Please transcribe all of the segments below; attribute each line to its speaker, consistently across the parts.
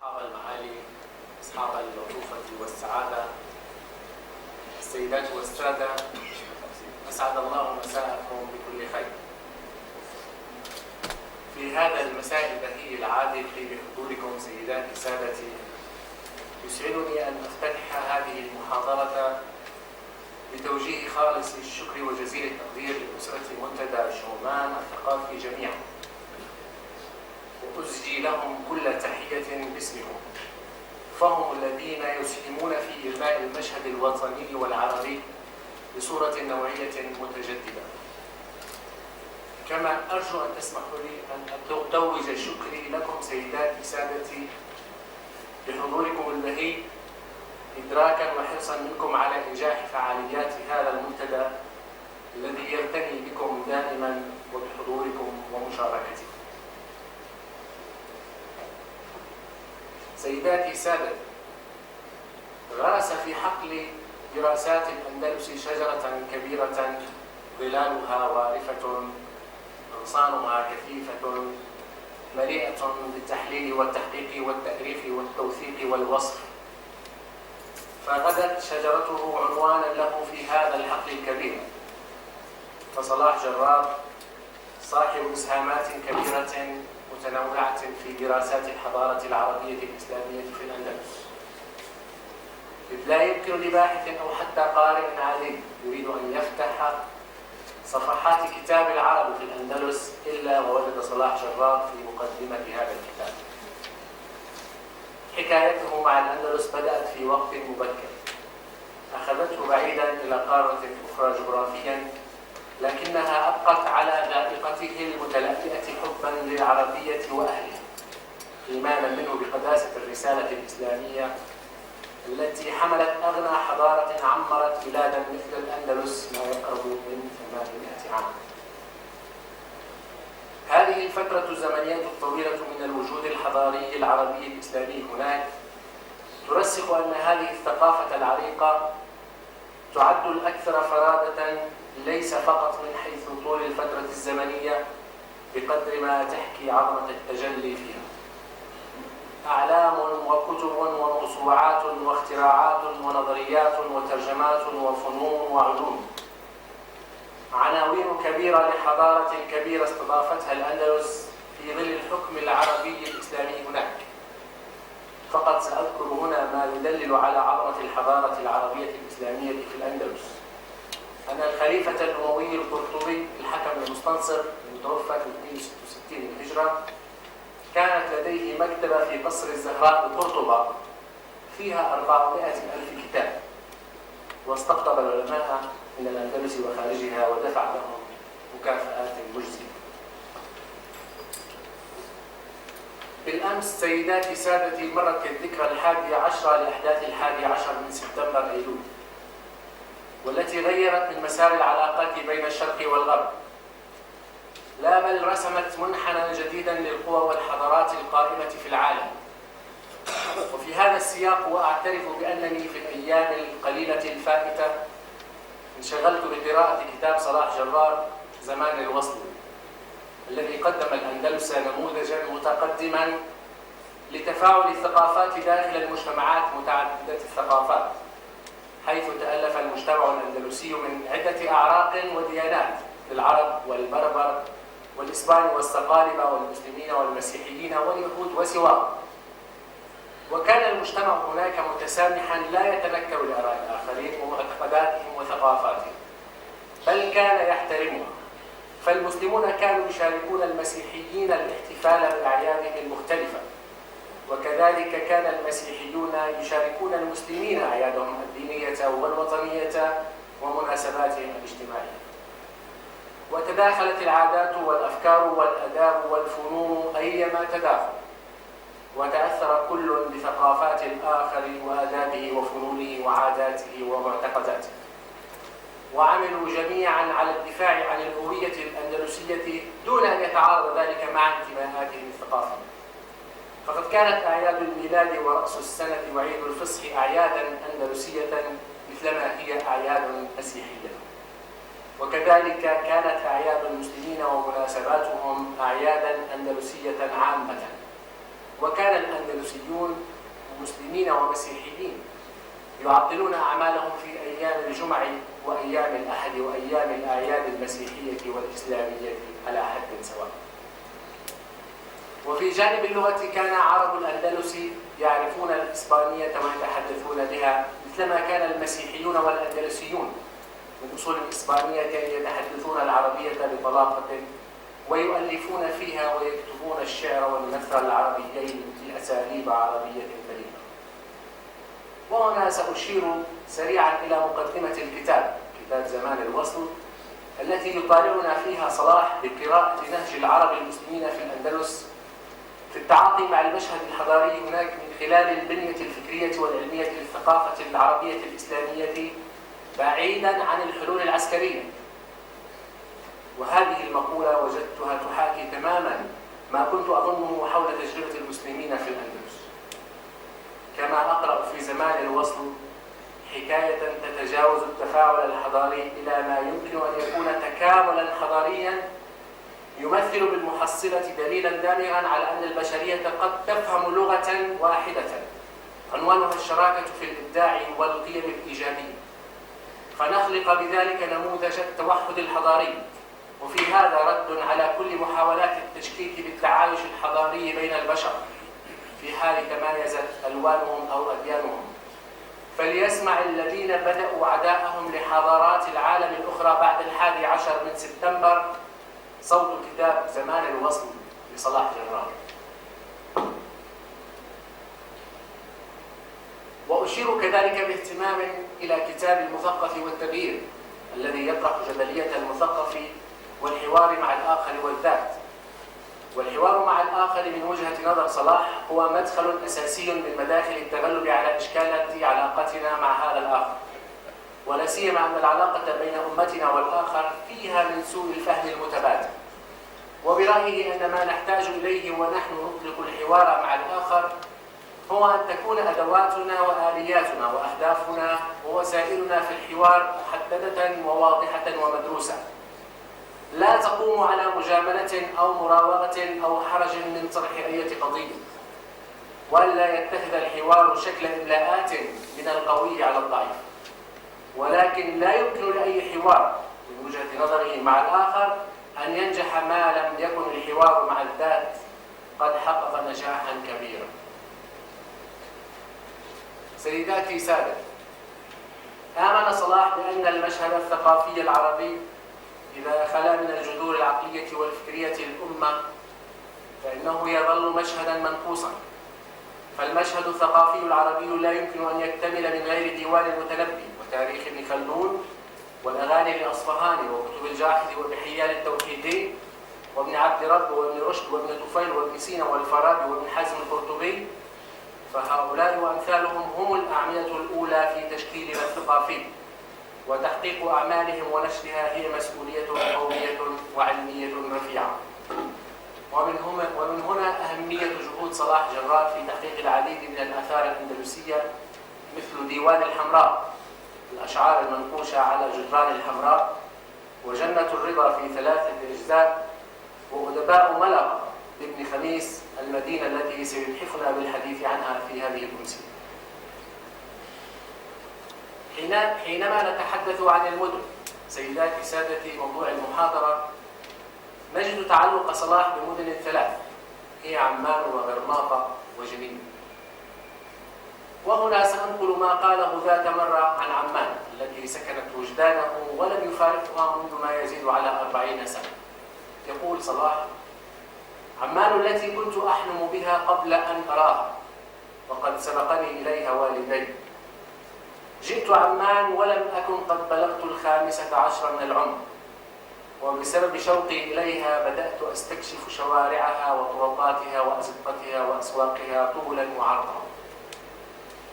Speaker 1: أصحاب المعالي، أصحاب اللطوفة والسعادة، السيدات والسادة، أسعد الله مساءكم بكل خير. في هذا المساء البهي العادل بحضوركم سيداتي سادتي، يسعدني أن أفتتح هذه المحاضرة بتوجيه خالص الشكر وجزيل التقدير لأسرة منتدى شومان الثقافي جميعا، وأزجي لهم كل تحية باسمهم، فهم الذين يسهمون في إرماء المشهد الوطني والعربي بصورة نوعية متجددة. كما أرجو أن تسمحوا لي أن أتوج شكري لكم سيداتي سادتي بحضوركم البهي، إدراكا وحرصا منكم على إنجاح فعاليات هذا المنتدى الذي يرتني بكم دائما وبحضوركم ومشاركتكم. سيداتي سادتي، غرس في حقل دراسات الأندلس شجرة كبيرة ظلالها وارفة، أغصانها كثيفة، مليئة بالتحليل والتحقيق والتأريف والتوثيق والوصف، فغدت شجرته عنوانا له في هذا الحقل الكبير. فصلاح جرار صاحب إسهامات كبيرة متنوعة في دراسات الحضارة العربية الإسلامية في الأندلس، إذ لا يمكن لباحث أو حتى قارئ عادي يريد أن يفتح صفحات كتاب العرب في الأندلس إلا ووجد صلاح جرار في مقدمة هذا الكتاب. حكايته مع الأندلس بدأت في وقت مبكر، أخذته بعيدا إلى قارة أخرى جغرافيا، لكنها أبقت على ذائقته المتلألئة حبا للعربية وأهلها، إيمانا منه بقداسة الرسالة الإسلامية التي حملت أغنى حضارة عمرت بلادا مثل الأندلس ما يقرب من 800 عام. هذه الفترة الزمنية الطويلة من الوجود الحضاري العربي الإسلامي هناك ترسخ أن هذه الثقافة العريقة تعد الأكثر فرادة، ليس فقط من حيث طول الفترة الزمنية بقدر ما تحكي عظمة التجلي فيها. أعلام وكتب وموسوعات واختراعات ونظريات وترجمات وفنون وعلوم، عناوين كبيرة لحضارة كبيرة استضافتها الأندلس في ظل الحكم العربي الإسلامي هناك. فقط سأذكر هنا ما يدلل على عظمة الحضارة العربية الإسلامية في الأندلس: أن الخليفة الأموي القرطبي الحكم المستنصر المتوفى في 266 للهجرة كانت لديه مكتبة في قصر الزهراء بقرطبة فيها 400,000 كتاب، واستقطب العلماء من الأندلس وخارجها ودفع لهم مكافآت مجزية. بالأمس سيداتي سادتي مرت الذكرى 11 لأحداث 11 من سبتمبر أيلول، والتي غيرت من مسار العلاقات بين الشرق والغرب، لا بل رسمت منحنى جديدا للقوى والحضارات القائمة في العالم. وفي هذا السياق وأعترف بأنني في الأيام القليلة الفائتة انشغلت بقراءة كتاب صلاح جرار زمان الوصل، الذي قدم الأندلس نموذجا متقدما لتفاعل الثقافات داخل المجتمعات متعددة الثقافات، حيث تألف المجتمع الأندلسي من عدة أعراق وديانات، العرب والبربر والإسبان والصقالبة والمسلمين والمسيحيين واليهود وسواهم. وكان المجتمع هناك متسامحا لا يتنكر لآراء الآخرين ومعتقداتهم وثقافاتهم، بل كان يحترمها. فالمسلمون كانوا يشاركون المسيحيين الاحتفال بأعيادهم المختلفة، وكذلك كان المسيحيون يشاركون المسلمين أعيادهم الدينية والوطنية ومناسباتهم الاجتماعية. وتداخلت العادات والأفكار والآداب والفنون أيما تداخل، وتأثر كل بثقافات الآخر وآدابه وفنونه وعاداته ومعتقداته، وعملوا جميعا على الدفاع عن الهوية الأندلسية دون أن يتعارض ذلك مع انتماءاتهم الثقافية. فقد كانت أعياد الميلاد ورأس السنة وعيد الفصح أعيادا أندلسية مثلما هي أعياد مسيحية، وكذلك كانت أعياد المسلمين ومناسباتهم أعيادا أندلسية عامة. وكان الأندلسيون مسلمين ومسيحيين يعطلون أعمالهم في أيام الجمع وأيام الأحد وأيام الأعياد المسيحية والإسلامية على حد سواء. وفي جانب اللغة كان عرب الأندلس يعرفون الإسبانية ويتحدثون بها، مثلما كان المسيحيون والأندلسيون من أصول إسبانية يتحدثون العربية بطلاقة ويؤلفون فيها ويكتبون الشعر والنثر العربيين بأساليب عربية بليغة. وهنا سأشير سريعا إلى مقدمة الكتاب، كتاب زمان الوصل، التي يطالعنا فيها صلاح بقراءة نهج العرب المسلمين في الأندلس في التعاطي مع المشهد الحضاري هناك من خلال البنية الفكرية والعلمية للثقافة العربية الإسلامية بعيدا عن الحلول العسكرية. وهذه المقولة وجدتها تحاكي تماما ما كنت أظنه حول تجربة المسلمين في الأندلس. كما أقرأ في زمان الوصل حكاية تتجاوز التفاعل الحضاري إلى ما يمكن أن يكون تكاملا حضاريا يمثل بالمحصلة دليلا دامغا على أن البشرية قد تفهم لغة واحدة عنوانها الشراكة في الإبداع والقيم الإيجابية، فنخلق بذلك نموذج التوحد الحضاري. وفي هذا رد على كل محاولات التشكيك بالتعايش الحضاري بين البشر في حال تمايزت ألوانهم أو أديانهم. فليسمع الذين بدأوا عداءهم لحضارات العالم الأخرى بعد 11 من سبتمبر صوت كتاب زمان الوصل لصلاح جرار. وأشير كذلك باهتمام إلى كتاب المثقف والتغيير الذي يطرح جدلية المثقف والحوار مع الآخر والذات. والحوار مع الآخر من وجهة نظر صلاح هو مدخل أساسي من مداخل التغلب على إشكالات علاقتنا مع هذا الآخر، ولا سيما أن العلاقة بين أمتنا والآخر فيها من سوء الفهم المتبادل. وبرأيه أن ما نحتاج إليه ونحن نطلق الحوار مع الآخر هو أن تكون أدواتنا وآلياتنا وأهدافنا ووسائلنا في الحوار محددة وواضحة ومدروسة، لا تقوم على مجاملة أو مراوغة أو حرج من طرح أي قضية، وألا يتخذ الحوار شكل إملاءات من القوي على الضعيف. ولكن لا يمكن لأي حوار من وجهة نظره مع الآخر أن ينجح ما لم يكن الحوار مع الذات قد حقق نجاحا كبيرا. سيداتي سادتي، آمن صلاح بأن المشهد الثقافي العربي إذا خلا من الجذور العقلية والفكرية للأمة فإنه يظل مشهدا منقوصا. فالمشهد الثقافي العربي لا يمكن أن يكتمل من غير ديوان المتنبي وتاريخ ابن خلدون والأغاني لأصفهاني وكتب الجاحظ وبحيان التوحيدي وابن عبد رب وابن رشد وابن طفيل وابن سينا والفارابي وابن حزم القرطبي. فهؤلاء وأمثالهم هم الأعمدة الأولى في تشكيلنا الثقافي، وتحقيق أعمالهم ونشرها هي مسؤولية قومية وعلمية رفيعة. ومن هنا أهمية جهود صلاح جرار في تحقيق العديد من الآثار الأندلسية مثل ديوان الحمراء، الأشعار المنقوشة على جدران الحمراء، وجنة الرضا في 3 أجزاء، وأدباء ملقا لابن خميس، المدينة التي سيتحفنا بالحديث عنها في هذه الأمسية. حينما نتحدث عن المدن سيداتي سادتي موضوع المحاضرة، نجد تعلق صلاح بمدن 3 هي عمان وغرناطة وجنين. وهنا سأنقل ما قاله ذات مرة عن عمان التي سكنت وجدانه ولم يفارقها منذ ما يزيد على 40 سنة. يقول صلاح: عمان التي كنت أحلم بها قبل أن أراها، وقد سبقني إليها والدي. جئت عمان ولم أكن قد بلغت 15 من العمر، وبسبب شوقي إليها بدأت أستكشف شوارعها وطرقاتها وأزقتها وأسواقها طولا وعرضا.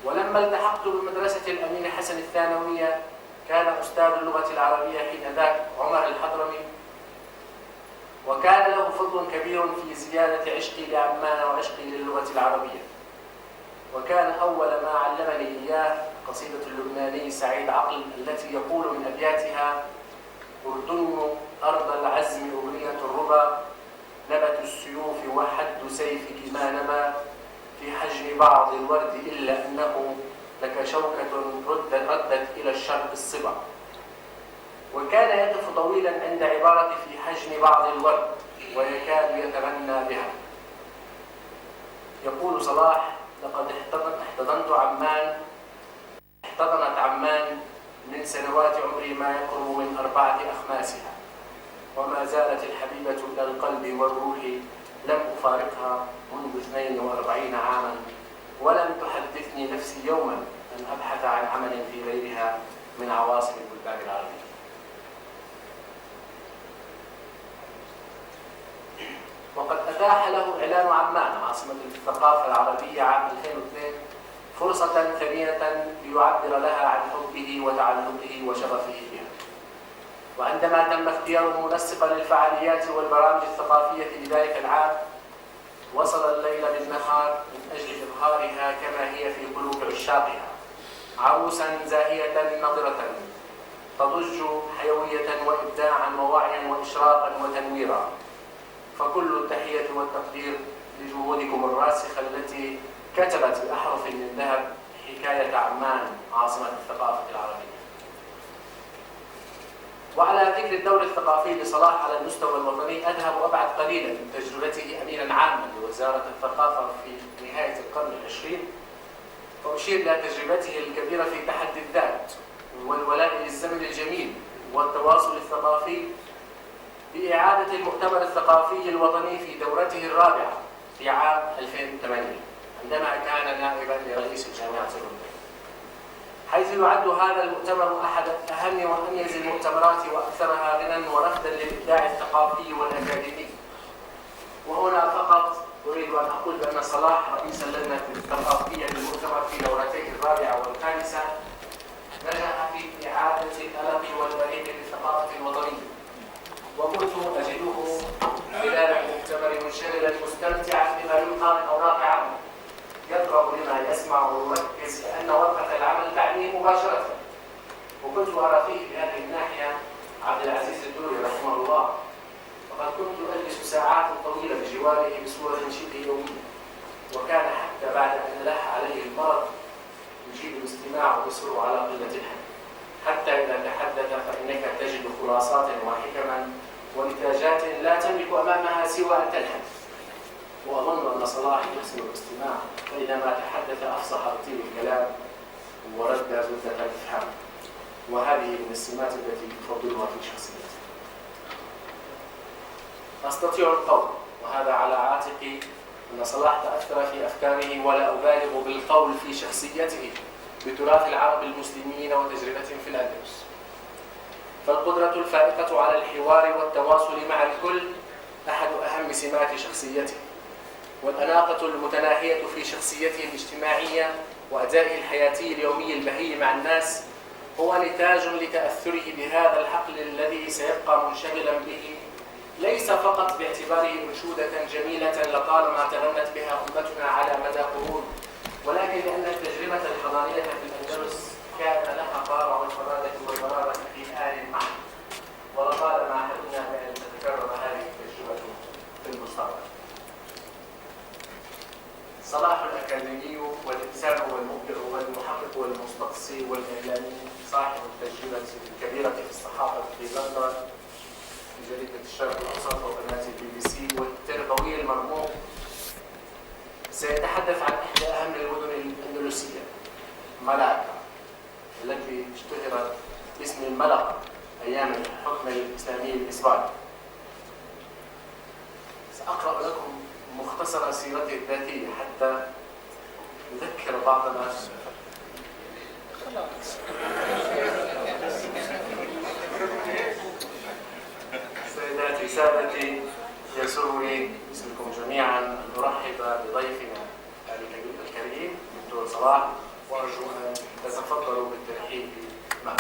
Speaker 1: ولما التحقت بمدرسة الأمين حسن الثانوية كان أستاذ اللغة العربية حينذاك عمر الحضرمي، وكان له فضل كبير في زيادة عشقي لعمان وعشقي للغة العربية. وكان أول ما علمني إياه قصيدة اللبناني سعيد عقل التي يقول من أبياتها: أردن أرض العزم أغنية الربا، نبت السيوف وحد سيفك ما نما، في حجم بعض الورد إلا أنه لك شوكة ردت إلى الشرق الصبا. وكان يقف طويلا عند عبارة في حجم بعض الورد ويكاد يتغنى بها. يقول صلاح: لقد احتضنت عمان من سنوات عمري ما يقرب من 4 أخماسها، وما زالت الحبيبة إلى القلب والروح لم أفارقها منذ 42 عاما، ولم تحدثني نفسي يوما أن أبحث عن عمل في غيرها من عواصم البلدان العربية. وقد أتاح له إعلان عمان عاصمة الثقافة العربية عام 2002 فرصة ثمينة ليعبر لها عن حبه وتعلقه وشغفه بها. وعندما تم اختياره منسقا للفعاليات والبرامج الثقافية لذلك العام، وصل الليل بالنهار من أجل إظهارها كما هي في قلوب عشاقها، عروسا زاهية نضرة تضج حيوية وإبداعا ووعيا وإشراقا وتنويرا. فكل التحية والتقدير لجهودكم الراسخة التي كتبت بأحرف من ذهب حكاية عمان عاصمة الثقافة العربية. وعلى ذكر الدور الثقافي لصلاح على المستوى الوطني، أذهب أبعد قليلا من تجربته أمينا عاما لوزارة الثقافة في نهاية القرن العشرين، وأشير إلى تجربته الكبيرة في تحدي الذات والولاء للزمن الجميل والتواصل الثقافي بإعادة المؤتمر الثقافي الوطني في دورته الرابعة في عام 2008 عندما كان نائبا لرئيس الجامعة الأردنية، حيث يعد هذا المؤتمر أحد أهم وأميز المؤتمرات وأكثرها غنى ورفدا للإبداع الثقافي والأكاديمي. وهنا فقط أريد أن أقول بأن صلاح رئيس اللجنة الثقافية للمؤتمر في دورتيه الرابعة والخامسة نجح في إعادة الألق والبريق للثقافة الوطنية، وكنت أجده خلال المؤتمر منشغلا مستمتعا بما يلقى من أوراق عمل، يقرأ لما يسمع ويركز لأن ورقة العمل تعنيه مباشرة. وكنت أرى فيه بهذه الناحية عبد العزيز الدوري رحمه الله، وقد كنت أجلس ساعات طويلة بجواره بصورة شبه يومية، وكان حتى بعد أن لح عليه المرض يجيد الاستماع ويصر على قلة الحديث، حتى إذا تحدث فإنك تجد خلاصات وحكما ونتاجات لا تملك أمامها سوى أن تلحن. وأظن أن صلاح يحسن الاستماع، فإذا ما تحدث أفصح رتيب الكلام ورد زبدة الإفهام، وهذه من السمات التي تفضلها في شخصيته. أستطيع القول، وهذا على عاتقي، أن صلاح تأثر في أفكاره ولا أبالغ بالقول في شخصيته بتراث العرب المسلمين وتجربتهم في الأندلس. فالقدرة الفائقة على الحوار والتواصل مع الكل أحد أهم سمات شخصيته، والأناقة المتناهية في شخصيته الاجتماعية وأدائه الحياتي اليومي البهي مع الناس هو نتاج لتأثره بهذا الحقل الذي سيبقى منشغلا به، ليس فقط باعتباره أنشودة جميلة لطالما تغنت بها أمتنا على مدى قرون، ولكن لأن التجربة الحضارية في الأندلس كان لها طابع الفرادة والبرارة في آل معا، ولطالما حلمنا بأن تتكرر هذه التجربة في المستقبل. صلاح الأكاديمي والإنسان والمبدع والمحقق والمستقصي والإعلامي، صاحب التجربة الكبيرة في الصحافة في لندن في جريدة الشرق الأوسط وقناة BBC والتربوي المرموق، سيتحدث عن إحدى أهم المدن الأندلسية، ملاكا، التي اشتهرت باسم الملقا أيام الحكم الإسلامي الإسباني. سأقرأ لكم مختصر سيرته الذاتية حتى نذكر بعضنا. سيداتي سادتي، يسرني باسمكم جميعا أن نرحب بضيفنا الكريم الدكتور صلاح، وأرجو أن تتفضلوا بالترحيب معه.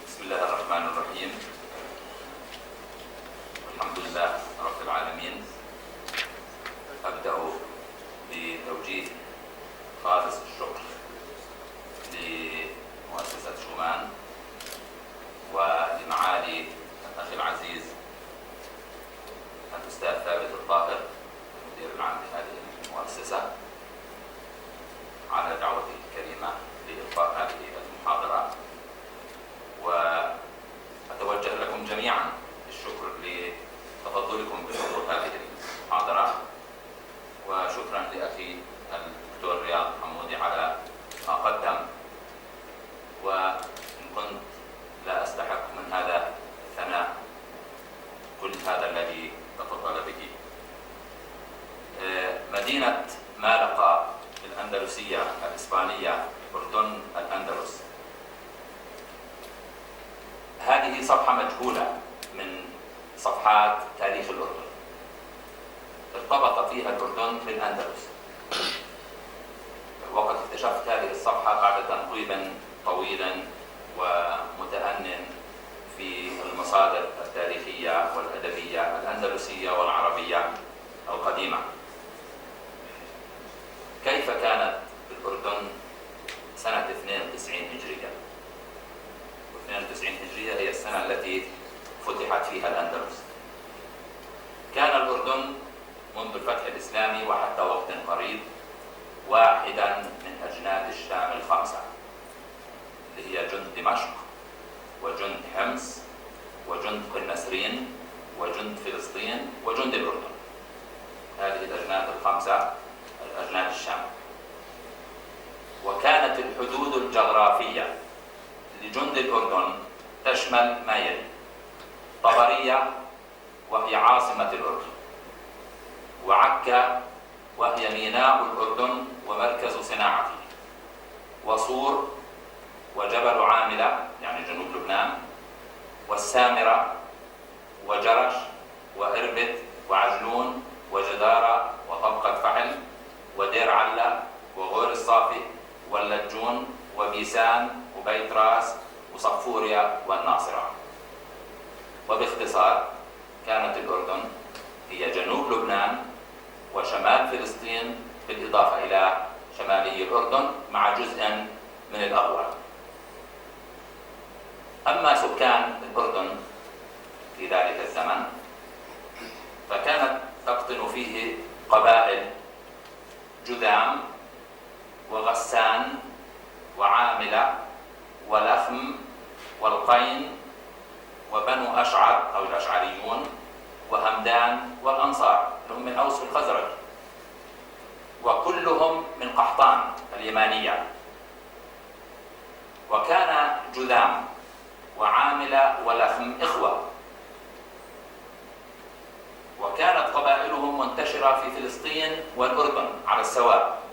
Speaker 2: بسم الله الرحمن الرحيم. الحمد لله رب العالمين. أبدأ بتوجيه خالص الشكر لمؤسسة شومان ولمعالي الأخ العزيز الأستاذ ثابت الطاهر مجهولة من صفحات تاريخ الأردن، ارتبط فيها الأردن بالأندلس. وقد اكتشفت هذه الصفحة بعد تنقيب طويل ومتأنٍ في المصادر التاريخية والأدبية الأندلسية والعربية القديمة. كيف كانت الأردن سنة 92 هجرية؟ 92 هجرية هي السنة التي فتحت فيها الأندلس. كان الأردن منذ الفتح الإسلامي وحتى وقت قريب واحدا من أجناد الشام الخمسة، اللي هي جند دمشق وجند حمص وجند قنسرين وجند فلسطين وجند الأردن. هذه الأجناد الخمسة أجناد الشام. وكانت الحدود الجغرافية لجند الأردن تشمل ما يلي: طبرية وهي عاصمة الأردن، وعكا وهي ميناء الأردن ومركز صناعته، وصور وجبل عاملة يعني جنوب لبنان، والسامرة وجرش وإربد وعجلون وجدارة وطبقة فحل ودير علة وغور الصافي واللجون وبيسان وبيت راس وصفوريا والناصرة. وباختصار كانت الأردن هي جنوب لبنان وشمال فلسطين بالإضافة إلى شمالي الأردن مع جزء من الأغوار. أما سكان الأردن في ذلك الزمن فكانت تقطن فيه قبائل جذام وغسان وعاملة ولخم والقين وبنو أشعر أو الأشعريون وهمدان والأنصار، هم من أوس والخزرج، وكلهم من قحطان اليمانية. وكان جذام وعاملة ولخم إخوة، وكانت قبائلهم منتشرة في فلسطين والأردن على السواء،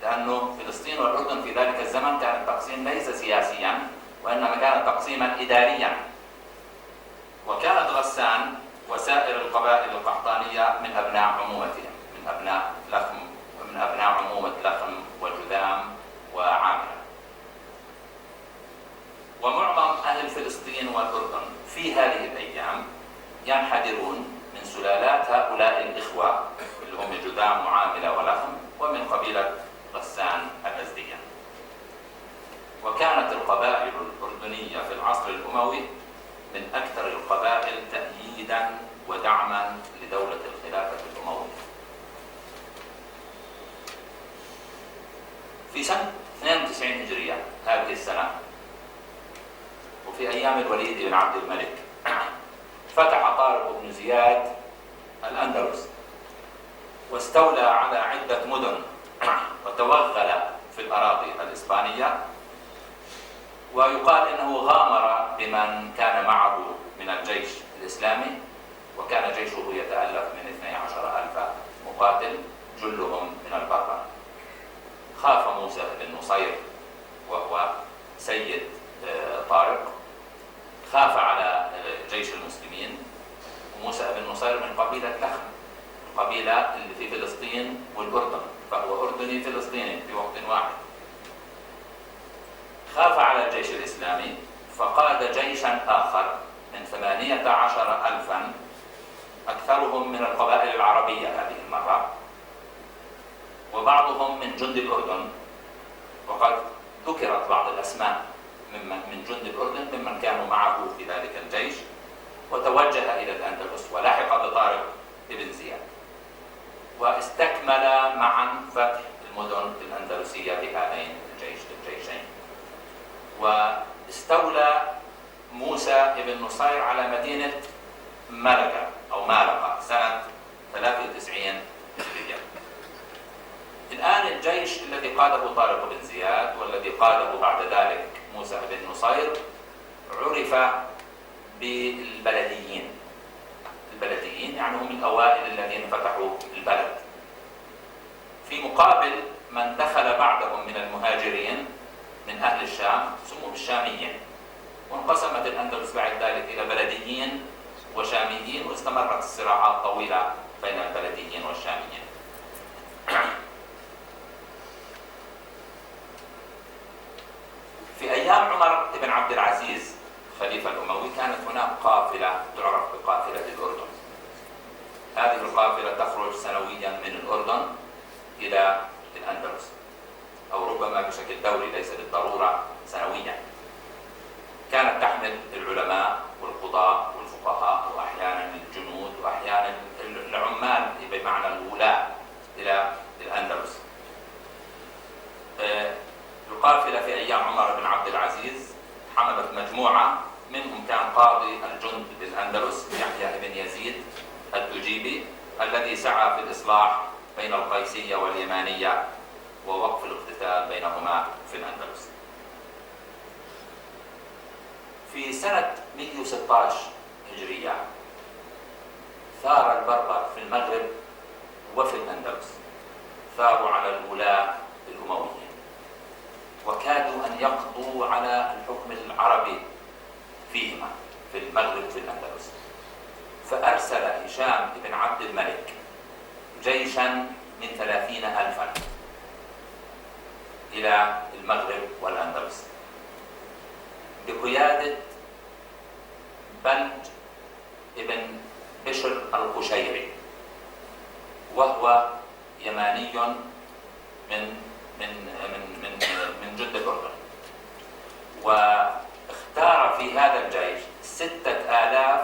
Speaker 2: لأنه فلسطين والأردن في ذلك الزمن كان التقسيم ليس سياسيا وإنما كان تقسيما إداريا. وكانت غسان وسائر القبائل القحطانية من أبناء عمومتهم، من أبناء عمومة لخم وجذام وعاملة. ومعظم أهل فلسطين والأردن في هذه الأيام ينحدرون من سلالات هؤلاء الإخوة اللي هم جذام وعاملة ولخم ومن قبيلة غسان الأزدية. وكانت القبائل الأردنية في العصر الأموي من أكثر القبائل تأييداً ودعماً لدولة الخلافة الأموية. في سنة 92 هجرية هذه السنة وفي أيام الوليد بن عبد الملك فتح طارق بن زياد الأندلس واستولى على عدة مدن وتوغل في الأراضي الإسبانية. ويقال إنه غامر بمن كان معه من الجيش الإسلامي، وكان جيشه يتألف من 12,000 مقاتل جلهم من البربر. خاف موسى بن نصير وهو سيد طارق، خاف على جيش المسلمين. وموسى بن نصير من قبيلة لخم، القبيلة اللي في فلسطين والأردن، فهو أردني فلسطيني في وقت واحد. خاف على الجيش الإسلامي فقاد جيشا آخر من 18,000 أكثرهم من القبائل العربية هذه المرة، وبعضهم من جند الأردن. وقد ذكرت بعض الأسماء من جند الأردن ممن كانوا معه في ذلك الجيش، وتوجه إلى الأندلس ولحق بطارق بن زياد، واستكمل معا فتح المدن الأندلسية بهذين الجيشين. واستولى موسى بن نصير على مدينة ملكة أو مالقة سنة 93 هجرية. الآن الجيش الذي قاده طارق بن زياد والذي قاده بعد ذلك موسى بن نصير عرف بالبلديين. البلديين يعني هم الأوائل الذين فتحوا البلد، في مقابل من دخل بعدهم من المهاجرين من أهل الشام سموا بالشاميين. وانقسمت الأندلس بعد ذلك إلى بلديين وشاميين، واستمرت الصراعات طويلة بين البلديين والشاميين. في أيام عمر بن عبد العزيز خليفة الأموي كانت هناك قافلة تعرف بقافلة الأردن. هذه القافلة تخرج سنويا من الأردن إلى الأندلس، أو ربما بشكل دوري ليس بالضرورة سنويا. كانت تحمل العلماء والقضاة والفقهاء وأحيانا الجنود وأحيانا العمال بمعنى الولاة إلى الأندلس. القافلة في أيام عمر بن عبد العزيز حملت مجموعة منهم كان قاضي الجند بالأندلس يحيى بن يزيد الدجيبي، الذي سعى في الإصلاح بين القيسية واليمانية ووقف الاقتتال بينهما في الأندلس. في سنة 116 هجرية ثار البربر في المغرب وفي الأندلس، ثاروا على الولاة الأمويين وكادوا أن يقضوا على الحكم العربي فيهما في المغرب وفي الأندلس. فأرسل هشام بن عبد الملك جيشا من 30,000 إلى المغرب والأندلس بقيادة بلج ابن بشر القشيري، وهو يماني من جد الأردن. واختار في هذا الجيش 6,000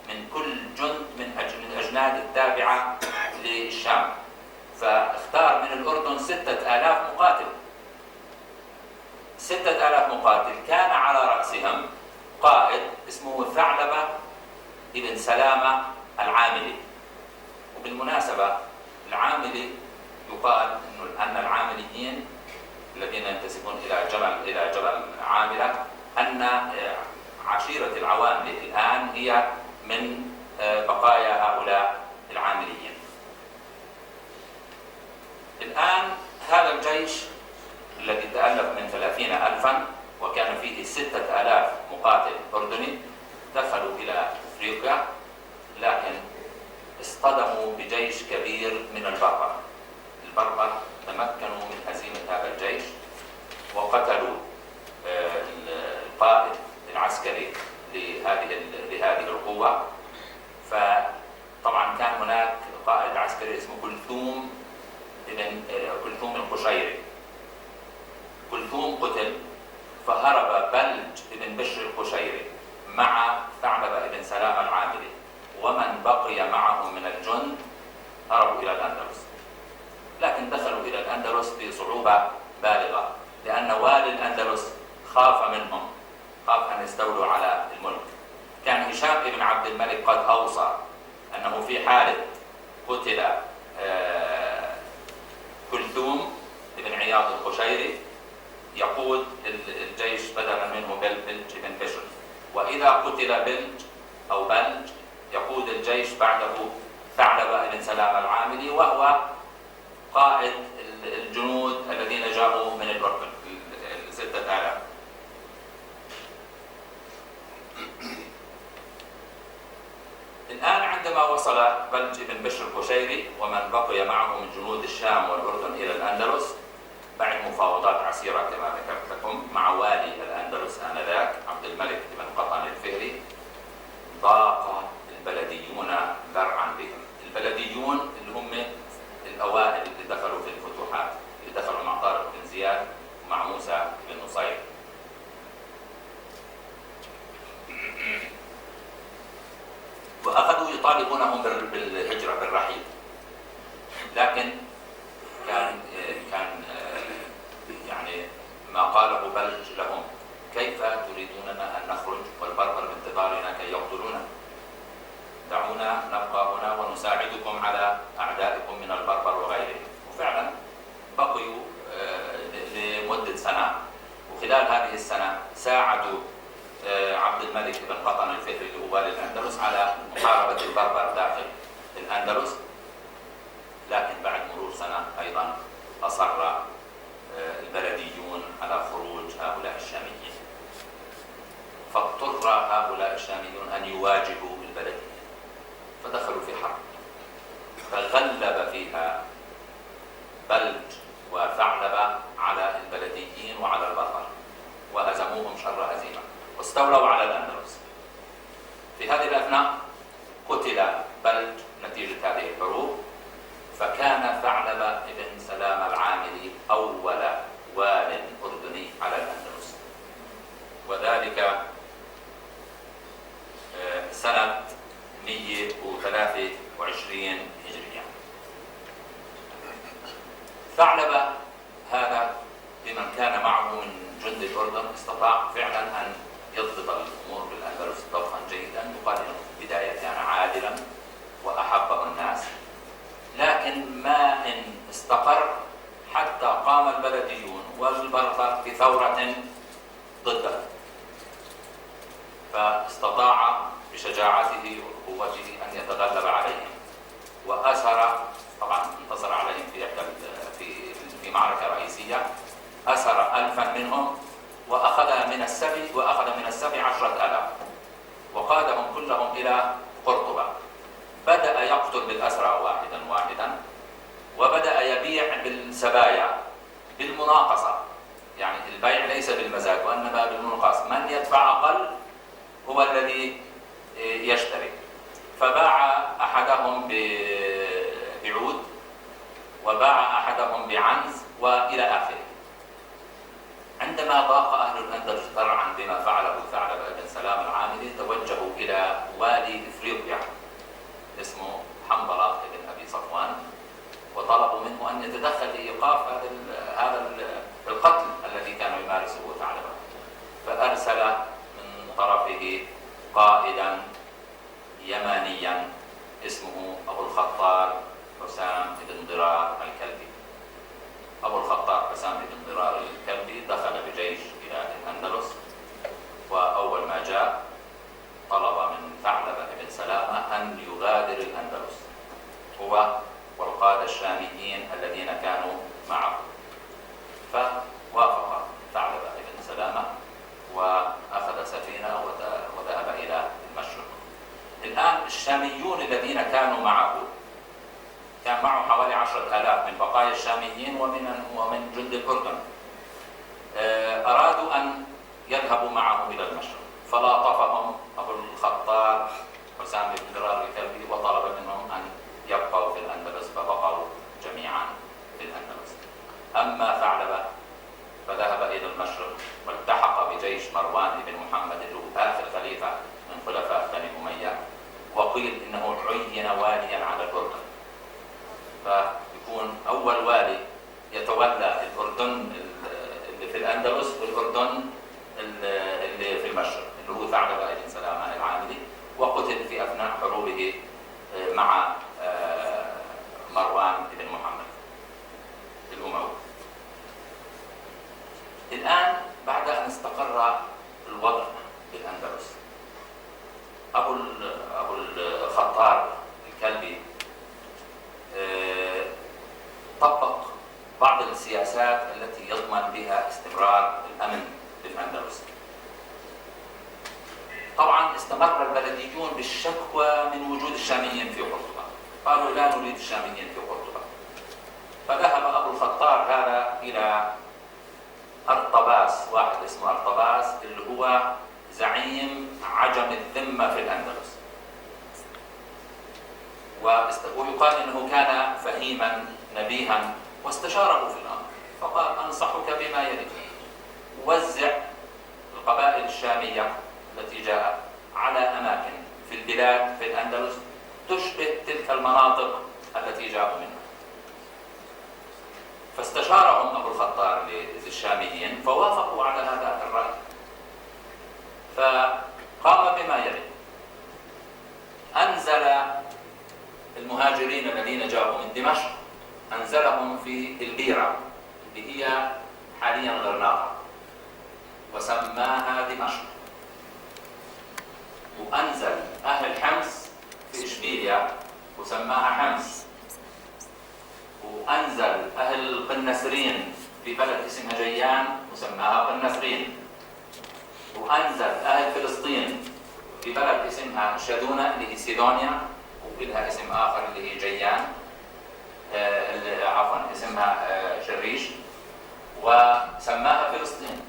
Speaker 2: من كل جند من الأجناد التابعة للشام، فاختار من الأردن 6,000 مقاتل. 6,000 مقاتل كان على رأسهم قائد اسمه ثعلبة ابن سلامة العاملي. وبالمناسبة العاملي يقال أن العامليين الذين ينتسبون إلى جبل عاملة أن عشيرة العواملة الآن هي من بقايا هؤلاء العامليين. الآن هذا الجيش الذي تألف من 30,000 وكان فيه 6,000 مقاتل أردني دخلوا إلى أفريقيا، لكن اصطدموا بجيش كبير من البربر. البربر تمكنوا من هزيمة هذا الجيش وقتلوا القائد العسكري لهذه القوة. فطبعا كان هناك قائد عسكري اسمه كلثوم القشيري. كلثوم قتل، فهرب بلج بن بشر القشيري مع ثعلبة بن سلام العاملي، ومن بقي معهم من الجند هربوا إلى الأندلس. لكن دخلوا إلى الأندلس بصعوبة بالغة، لأن والي الأندلس خاف منهم، خاف أن يستولوا على الملك. كان هشام بن عبد الملك قد أوصى أنه في حالة قتل كلثوم بن عياض القشيري يقود الجيش بدلا منه بلج بن بشر، وإذا قتل بلج يقود الجيش بعده ثعلبة بن سلام العاملي، وهو قائد الجنود الذين جاءوا من الأردن 6,000. الآن عندما وصل بلج بن بشر القشيري ومن بقي معه من جنود الشام والأردن إلى الأندلس بعد مفاوضات عسيرة كما ذكرت لكم مع والي الأندلس آنذاك عبد الملك بن قطن الفهري، ضاق البلديون ذرعا بهم. البلديون اللي هم الأوائل اللي دخلوا في الفتوحات، اللي دخلوا مع طارق بن زياد ومع موسى بن نصير. وأخذوا يطالبونهم بالهجرة بالرحيل، لكن كان يعني ما قاله بلج لهم: كيف تريدوننا أن نخرج والبربر بانتظارنا كي يقتلونا؟ دعونا نبقى هنا ونساعدكم على أعدائكم من البربر وغيرهم. وفعلا بقيوا لمدة سنة، وخلال هذه السنة ساعدوا عبد الملك بن قطن الفهري لوالي الأندلس على محاربة البربر داخل الأندلس. لكن بعد مرور سنة أيضا أصر البلديون على خروج هؤلاء الشاميين، فاضطر يواجهوا البلديين، فدخلوا في حرب فغلب فيها بلج وثعلبة على البلديين وعلى البربر وهزموهم شر هزيمة واستولوا على الأندلس. في هذه الأثناء قتل بلج نتيجة هذه الحروب، فكان ثعلبة بن سلام العاملي أول وال أردني على الأندلس، وذلك سنة 123 هجرية. ثعلبة هذا بمن كان معه من جند الأردن استطاع فعلا أن يضبط الأمور بالأندلس ضبطا جيدا، يقال إنه في البداية كان عادلا وأحبه الناس، لكن ما إن استقر حتى قام البلديون والبربر بثورة ضده، فاستطاع بشجاعته وقوته أن يتغلب عليهم، وأسر، طبعا انتصر عليهم في معركة رئيسية، أسر 1000 منهم وأخذ من السبي 10,000 وقادهم كلهم إلى قرطبة. بدأ يقتل بالأسرى واحدا واحدا، وبدأ يبيع بالسبايا بالمناقصة، يعني البيع ليس بالمزاج وإنما بالمناقصة، من يدفع أقل هو الذي يشتري. فباع أحدهم بعود وباع أحدهم بعنز وإلى آخره. عندما ضاق أهل الأندلس ذرعا بما فعله ثعلبة بن سلام العاملي، توجهوا إلى والي إفريقيا اسمه حنظلة بن أبي صفوان، وطلبوا منه أن يتدخل لإيقاف هذا القتل الذي كان يمارسه ثعلبة، فأرسل من طرفه قائدا يمانيا اسمه أبو الخطار حسام بن ضرار الكلبي. أبو الخطار حسام بن ضرار الكلبي دخل بجيش إلى الأندلس، وأول ما جاء طلب من ثعلبة بن سلامة أن يغادر الأندلس هو والقادة الشاميين الذين كانوا معه، فوافق ثعلبة بن سلامة وأخذ سفينة وذهب إلى المشرق. الآن الشاميون الذين كانوا معه، كان معه حوالي 10,000 من بقايا الشاميين ومن جند الأردن، أرادوا أن يذهبوا معه إلى المشرق، فلاطفهم أبو الخطار حسام بن ضرار الكلبي وطلب منهم أن يبقوا في الأندلس، فبقوا جميعا في الأندلس. أما ثعلبة فذهب إلى المشرق والتحق بجيش مروان بن محمد اللي هو آخر خليفة من خلفاء بني أمية، وقيل إنه عين واليا على الأردن، فيكون أول والي يتولى الأردن اللي في الأندلس والأردن اللي في المشرق اللي هو ثعلبة بن سلامة العاملي، وقتل في أثناء حروبه مع مروان بن محمد الأموي. الآن بعد أن استقر الوضع بالأندلس، أبو الخطار الكلبي طبق بعض السياسات التي يضمن بها استمرار الأمن للأندلس. طبعا استمر البلديون بالشكوى من وجود الشاميين في قرطبة، قالوا لا نريد الشاميين في قرطبة، فذهب أبو الخطار هذا إلى أرطباس، واحد اسمه أرطباس اللي هو زعيم عجم الذمة في الأندلس، ويقال إنه كان فهيما نبيها، واستشاره في الأمر فقال أنصحك بما يلي: وزع القبائل الشامية التي جاءت على أماكن في البلاد في الأندلس تشبه تلك المناطق التي جاءوا منها. فاستشارهم أبو الخطار للشاميين فوافقوا على هذا الرأي، فقام بما يلي: أنزل المهاجرين الذين جاءوا من دمشق، أنزلهم في البيرة اللي هي حاليا غرناطة وسماها دمشق، وأنزل أهل حمص في إشبيلية وسماها حمص، وأنزل أهل قنسرين في بلد اسمها جيان وسماها قنسرين، وأنزل أهل فلسطين في بلد اسمها شاذونة اللي هي سيدونيا، ولها اسم آخر اللي هي جيان، عفوا اسمها شريش، وسماها فلسطين،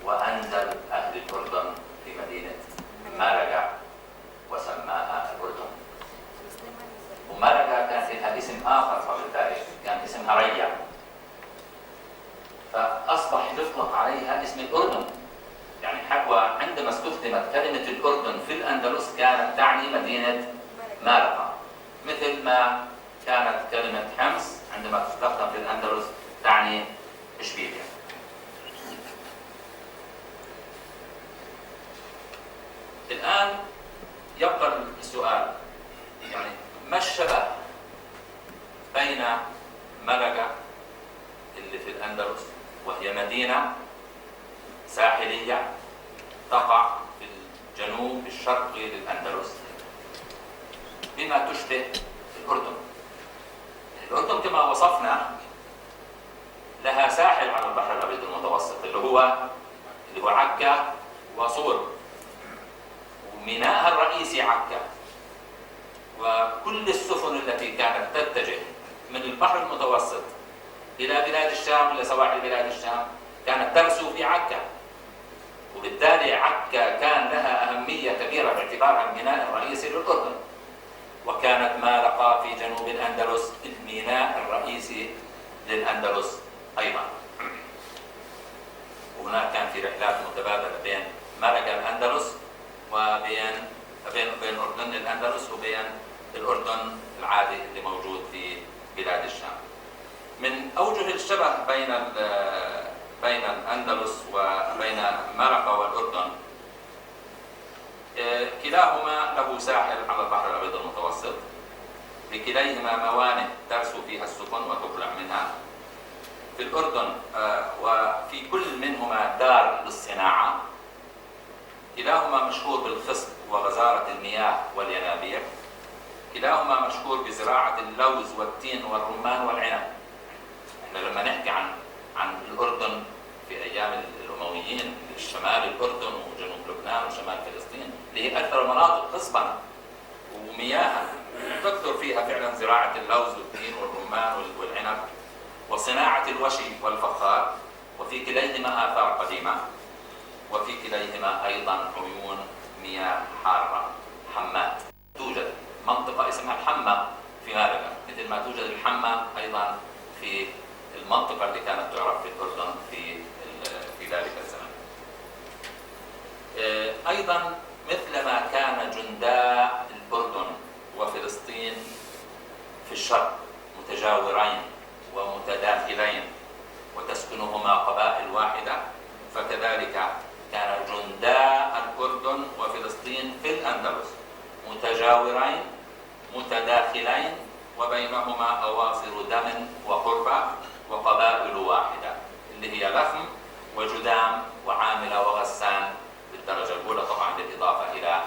Speaker 2: وأنزل أهل الأردن في مدينة مالقا وسماها الأردن. ومالقا كان لها اسم آخر قبل ذلك، كان اسمها ريا، فأصبح يطلق عليها اسم الأردن. يعني عندما استخدمت كلمة الأردن في الأندلس كانت تعني مدينة مالقا، مثل ما كانت كلمة حمص عندما تستخدم في الأندلس تعني إشبيلية. الآن يبقى السؤال، يعني ما الشبه بين مالقا اللي في الأندلس وهي مدينة ساحلية تقع في الجنوب الشرقي للأندلس بما تشبه الأردن. الأردن كما وصفنا لها ساحل على البحر الأبيض المتوسط اللي هو عكا وصور، وميناءها الرئيسي عكا، وكل السفن التي كانت تتجه من البحر المتوسط إلى بلاد الشام، إلى سواحل بلاد الشام، كانت ترسو في عكا، وبالتالي عكا كان لها أهمية كبيرة باعتبارها الميناء الرئيسي للأردن. وكانت مالقا في جنوب الأندلس الميناء الرئيسي للأندلس أيضا. وهناك كان في رحلات متبادلة بين مالقا الأندلس بين أردن الأندلس وبين الأردن العادي اللي موجود في بلاد الشام. من أوجه الشبه بين الأندلس وبين مالقا والأردن، كلاهما له ساحل على البحر الأبيض المتوسط، بكليهما موانئ ترسو فيها السفن وتقلع منها. في الأردن وفي كل منهما دار للصناعة، كلاهما مشهور بالخصب وغزارة المياه والينابيع، كلاهما مشهور بزراعة اللوز والتين والرمان والعنب. احنا لما نحكي عن الأردن في أيام الأمويين، شمال الأردن وجنوب لبنان وشمال فلسطين اللي هي أكثر مناطق خصبا ومياها، تكثر فيها فعلا زراعة اللوز والتين والرمان والعنب وصناعة الوشي والفخار، وفي كليهما آثار قديمة، وفي كليهما أيضا عيون مياه حارة حمات. توجد منطقة اسمها الحمة في مالقا، مثل ما توجد الحمة أيضا في المنطقة اللي كانت تعرف في الأردن في ذلك الزمن. أيضا مثلما كان جنداء الأردن وفلسطين في الشرق متجاورين ومتداخلين وتسكنهما قبائل واحدة، فكذلك كان جنداء الأردن وفلسطين في الأندلس متجاورين متداخلين وبينهما أواصر دم وقربة وقبائل واحدة اللي هي لخم وجدام وعاملة وغسان بالدرجة الأولى، طبعا بالإضافة إلى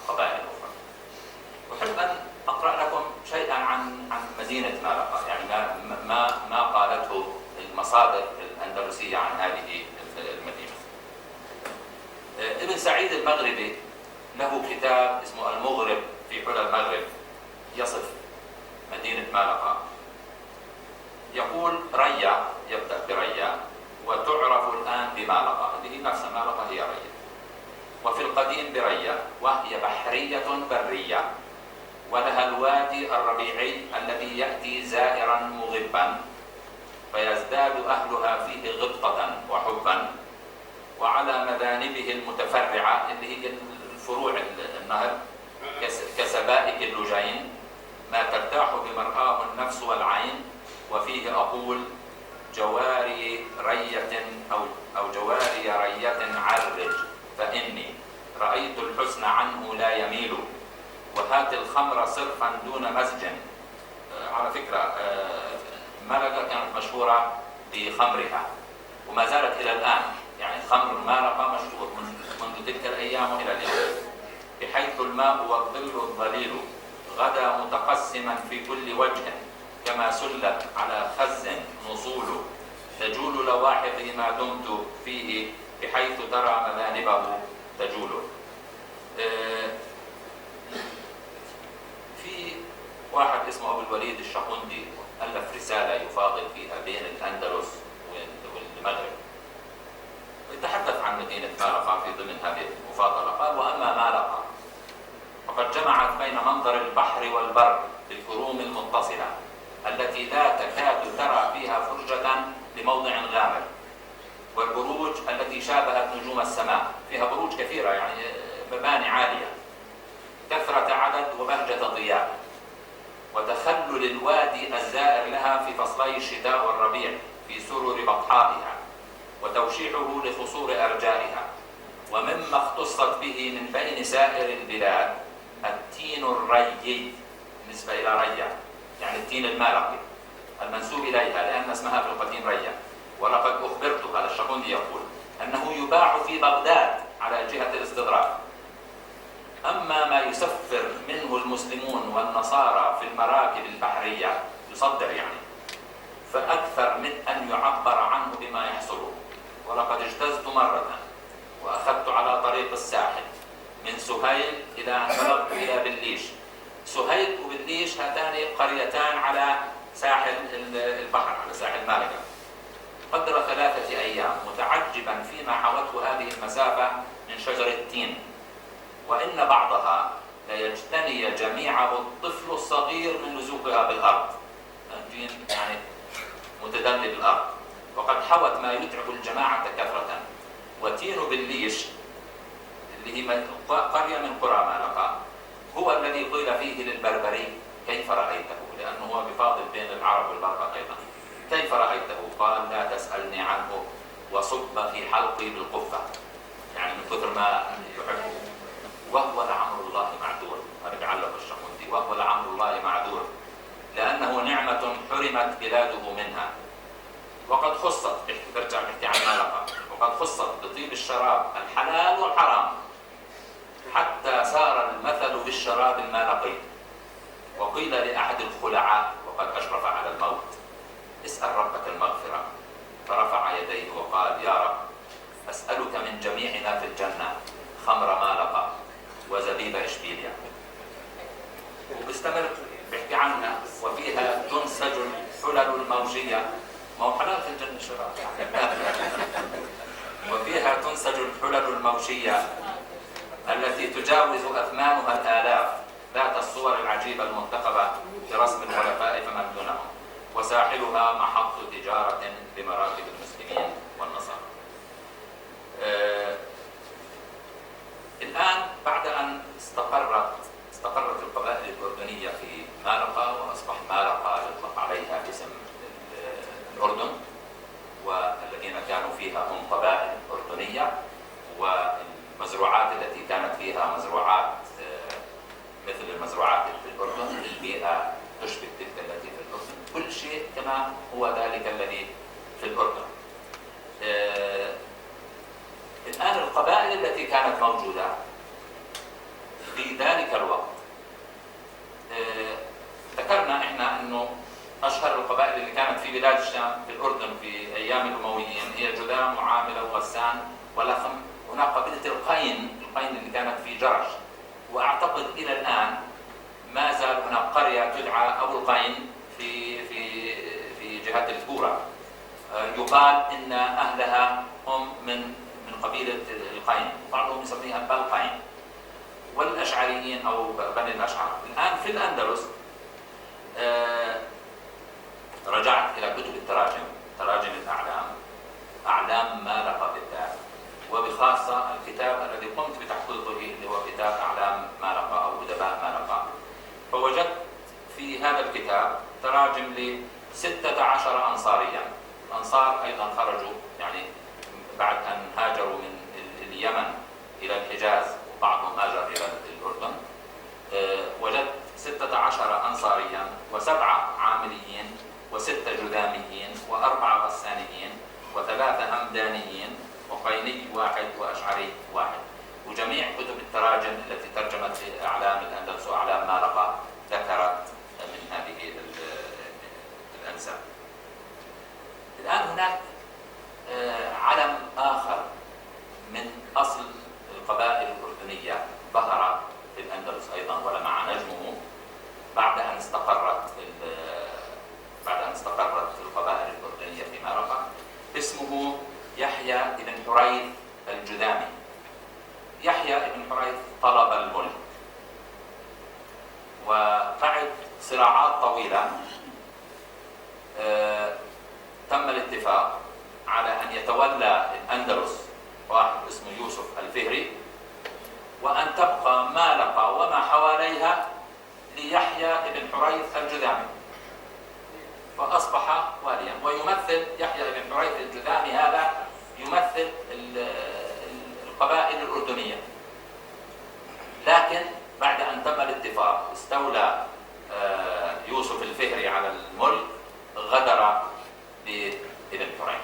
Speaker 2: قبائل أخرى. أحب أن أقرأ لكم شيئا عن مدينة مالقا، يعني ما قالته المصادر الأندلسية عن هذه المدينة. ابن سعيد المغربي له كتاب اسمه المغرب في حلى المغرب يصف مدينة مالقا. يقول ريا، يبدأ بريا، وتعرف الآن بمالقا، هذه نفس مالقا هي ريا، وفي القديم بريا، وهي بحرية برية، ولها الوادي الربيعي الذي يأتي زائرا مغبا فيزداد أهلها فيه غبطة وحبا، وعلى مذانبه المتفرعة اللي هي الفروع النهر كسبائك اللجين ما ترتاح بمرآه النفس والعين، وفيه أقول جواري رية أو جواري رية عرج، فإني رأيت الحسن عنه لا يميل، وهات الخمر صرفا دون مزج. على فكرة مالقا كانت مشهورة بخمرها وما زالت إلى الآن، يعني خمر مالقا مشهور منذ تلك الأيام إلى اليوم، بحيث الماء والظل الظليل غدا متقسما في كل وجه، كما سلت على خز نصول، تجول لواحظي ما دمت فيه، بحيث ترى مذانبه تجول. واحد اسمه أبو الوليد الشقندي ألف رسالة يفاضل فيها بين الأندلس والمغرب، يتحدث عن مدينة مالقا في ضمن هذه المفاضلة. قال: وأما مالقا فقد جمعت بين منظر البحر والبر بالكروم المتصلة التي لا تكاد ترى فيها فرجة لموضع غامر، والبروج التي شابهت نجوم السماء، فيها بروج كثيرة يعني مباني عالية، كثرة عدد وبهجة ضياء، وتخلل الوادي الزائر لها في فصلي الشتاء والربيع في سرر بطحائها وتوشيحه لخصور أرجائها. ومما اختصت به من بين سائر البلاد التين الريي، بالنسبة إلى ريا يعني التين المالقي المنسوب إليها لأن اسمها في القديم ريا. ولقد أخبرت، هذا الشقندي يقول، أنه يباع في بغداد على جهة الاستدراك. أما ما يسفر منه المسلمون والنصارى في المراكب البحرية، يصدر يعني، فأكثر من أن يعبر عنه بما يحصله. ولقد اجتزت مرة وأخذت على طريق الساحل من سهيل إلى أن بلغت إلى بليش. سهيل وبليش هاتان قريتان على ساحل البحر، على ساحل مالقا، قدر 3 أيام، متعجبا فيما حوته هذه المسافة من شجر التين، وإن بعضها ليجتني جميعه الطفل الصغير من لزوقها بالأرض، يعني متدلل بالأرض، وقد حوت ما يتعب الجماعة كثرة. وتين بليش اللي هي قرية من قرى مالقا هو الذي قيل فيه للبربري: كيف رأيته؟ لأنه هو بفاضل بين العرب والبربر أيضا. كيف رأيته؟ قال: لا تسألني عنه، وصب في حلقي بالقفة، يعني من كثر ما يحبه. وهو لعمر الله معذور، هذا بيعلق الشقندي، وهو لعمر الله معذور لأنه نعمة حرمت بلاده منها، وقد خصت، ترجع بحكي عن مالقا، وقد خصت بطيب الشراب الحلال والحرام، حتى صار المثل بالشراب المالقي. وقيل لأحد الخلعاء وقد أشرف على الموت: اسأل ربك المغفرة. فرفع يديه وقال: يا رب، أسألك من جميعنا في الجنة خمر مالقا وزبيب إشبيليا. وبيستمر بيحكي عنها: وفيها تنسج الحلل الموجية، ما هو حلال في الجنة شراب وفيها تنسج الحلل الموشية التي تجاوز أثمانها الآلاف، ذات الصور العجيبة المنتخبة برسم الخلفاء فمن دونهم، وساحلها محط تجارة لمراكب المسلمين والنصارى. الآن بعد أن استقرت القبائل الأردنية في مالقا، وأصبح مالقا يطلق عليها اسم الأردن، والذين كانوا فيها هم قبائل أردنية، والمزروعات التي كانت فيها مزروعات مثل المزروعات في الأردن، البيئة تشبه تلك التي في الأردن، كل شيء كما هو ذلك الذي في الأردن. الآن القبائل التي كانت موجودة في ذلك الوقت، ذكرنا إحنا أنه أشهر القبائل اللي كانت في بلاد الشام في الأردن في أيام الأمويين هي جذام وعاملة وغسان ولخم. هناك قبيلة القين اللي كانت في جرش، وأعتقد إلى الآن ما زال هناك قرية تدعى أبو القين في جهة الكورة، يقال إن أهلها هم من قبيلة القين، بعضهم يسميها بالقين، والأشعريين أو بني الأشعر. الآن في الأندلس رجعت إلى كتب التراجم، تراجم الأعلام، أعلام مالقا بالذات، وبخاصة الكتاب الذي قمت بتحقيقه اللي هو كتاب أعلام مالقا أو أدباء مالقا. فوجدت في هذا الكتاب تراجم ل16 أنصاريا. الأنصار أيضا خرجوا يعني بعد أن هاجروا من اليمن إلى الحجاز، وبعضهم هاجر إلى الأردن. وجدت 16 أنصاريا و7 عامليين و6 جذاميين و4 غسانيين و3 همدانيين وقيني 1 وأشعري 1. وجميع كتب التراجم التي ترجمت في أعلام الأندلس وأعلام مالقا ذكرت من هذه الأنساب. الآن هناك علم آخر من أصل القبائل الأردنية ظهر في الأندلس أيضا ولمع نجمه بعد أن استقر الجذامي. يحيى بن حريث طلب الملك، وبعد صراعات طويلة تم الاتفاق على أن يتولى الأندلس واحد اسمه يوسف الفهري، وأن تبقى مالقة وما حواليها ليحيى بن حريث الجذامي، فأصبح واليا. ويمثل يحيى بن حريث الجذامي هذا يمثل القبائل الأردنية. لكن بعد أن تم الاتفاق استولى يوسف الفهري على الملك، غدر بابن حريث.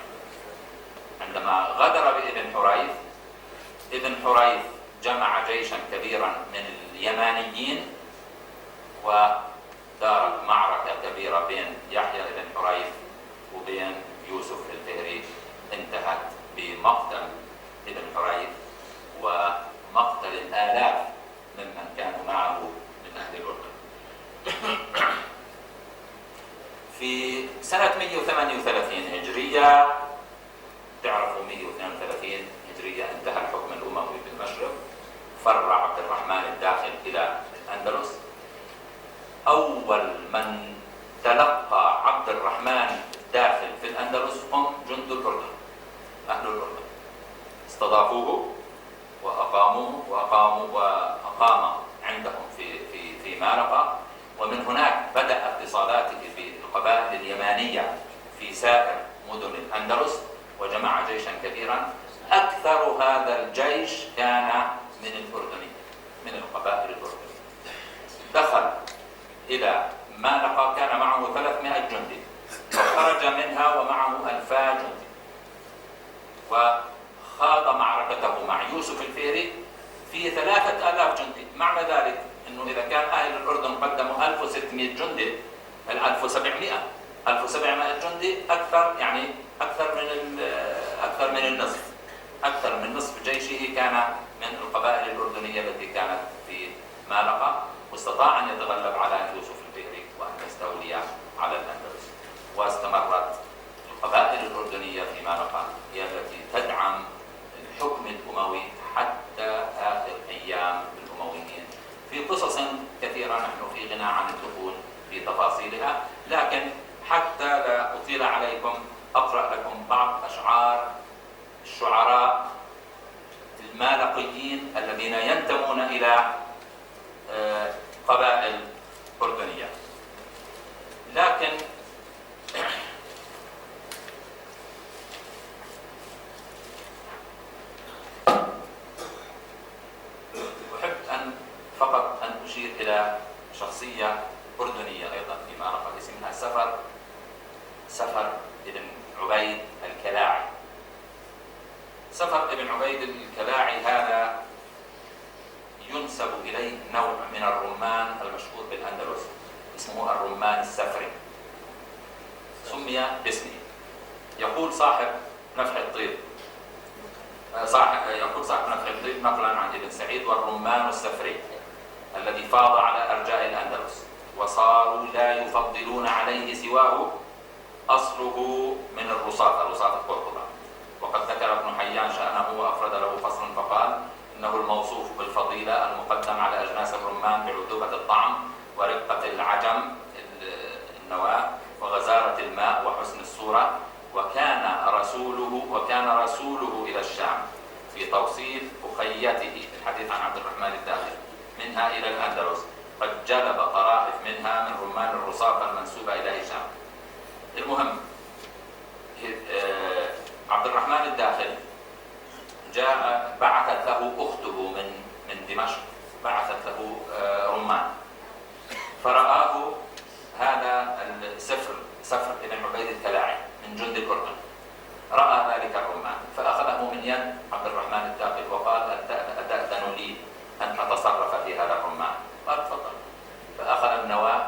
Speaker 2: عندما غدر بابن حريث، ابن حريث جمع جيشا كبيرا من اليمانيين، ودارت معركة كبيرة بين يحيى بن حريث وبين يوسف الفهري، انتهت بمقتل ابن حريث ومقتل الآلاف ممن كانوا معه من أهل الأردن. في سنة 138 هجرية، تعرفوا 132 هجرية انتهى الحكم الأموي بالمشرق، فر عبد الرحمن الداخل إلى الأندلس. أول من تلقى عبد الرحمن الداخل في الأندلس هم جند الأردن، أهل الأردن. استضافوه وأقام عندهم في مالقة، ومن هناك بدأ اتصالاته بالقبائل اليمانية في سائر مدن الأندلس، وجمع جيشا كبيرا. أكثر هذا الجيش كان من الأردنيين، من القبائل الأردنية. دخل إلى مالقة كان معه 300 جندي، وخرج منها ومعه 2000 جندي، وخاض معركته مع يوسف الفهري في 3000 جندي. معنى ذلك أنه إذا كان أهل الأردن قدموا 1600 جندي، 1700 جندي أكثر، يعني أكثر من نصف جيشه كان من القبائل الأردنية التي كانت في مالقة، واستطاع أن يتغلب على يوسف الفهري وأن يستولي على الأندلس. واستمرت القبائل الأردنية في مالقة هي التي تدعم الحكم الأموي حتى آخر أيام الأمويين. في قصص كثيرة نحن في غنى عن الدخول في تفاصيلها، لكن حتى لا أطيل عليكم أقرأ لكم بعض أشعار الشعراء المالقيين الذين ينتمون إلى قبائل أردنية. لكن أحب فقط أن أشير إلى شخصية أردنية أيضا في مالقة اسمها سفر بن عبيد الكلاعي. سفر بن عبيد الكلاعي هذا ينسب إليه نوع من الرمان المشهور بالأندلس اسمه الرمان السفري، سمي باسمه. يقول صاحب نفح الطيب نقلا عن ابن سعيد: والرمان السفري الذي فاض على أرجاء الأندلس، وصاروا لا يفضلون عليه سواه، أصله من الرصاف قرطبة. وقد ذكر ابن حيان شأنه وأفرد له فصلا فقال: إنه الموصوف بالفضيلة المقدم على أجناس الرمان بعذوبة الطعم ورقة العجم النواة وغزارة الماء وحسن الصورة، وكان رسوله إلى الشام في توصيل أخيته، الحديث عن عبد الرحمن الداخل، منها إلى الأندلس، قد جلب طرائف منها من رمان الرصافة المنسوبة إلى هشام. المهم، عبد الرحمن الداخل بعثت له أخته من دمشق، بعثت له رمان، فرآه هذا سفر بن عبيد الكلاعي من جند الأردن، رأى ذلك الرمان فأخذه من يد عبد الرحمن الداخل وقال: أتأذن لي أن أتصرف في هذا الرمان؟ قال: تفضل. فأخذ النواة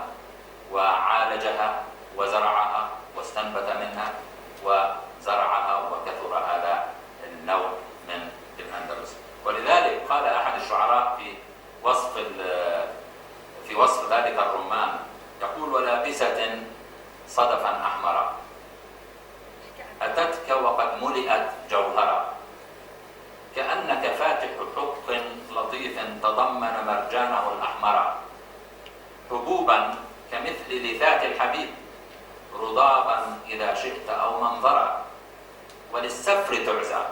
Speaker 2: وعالجها وزرعها واستنبت منها وزرعها، وكثر هذا النوع من الأندلس. ولذلك قال أحد الشعراء في وصف ذلك الرمان، يقول: ولابسة صدفا أحمرا أتتك وقد ملئت جوهرا، حبوبا كمثل لثات الحبيب، رضابا إذا شئت أو منظرا. وللسفر تعزى،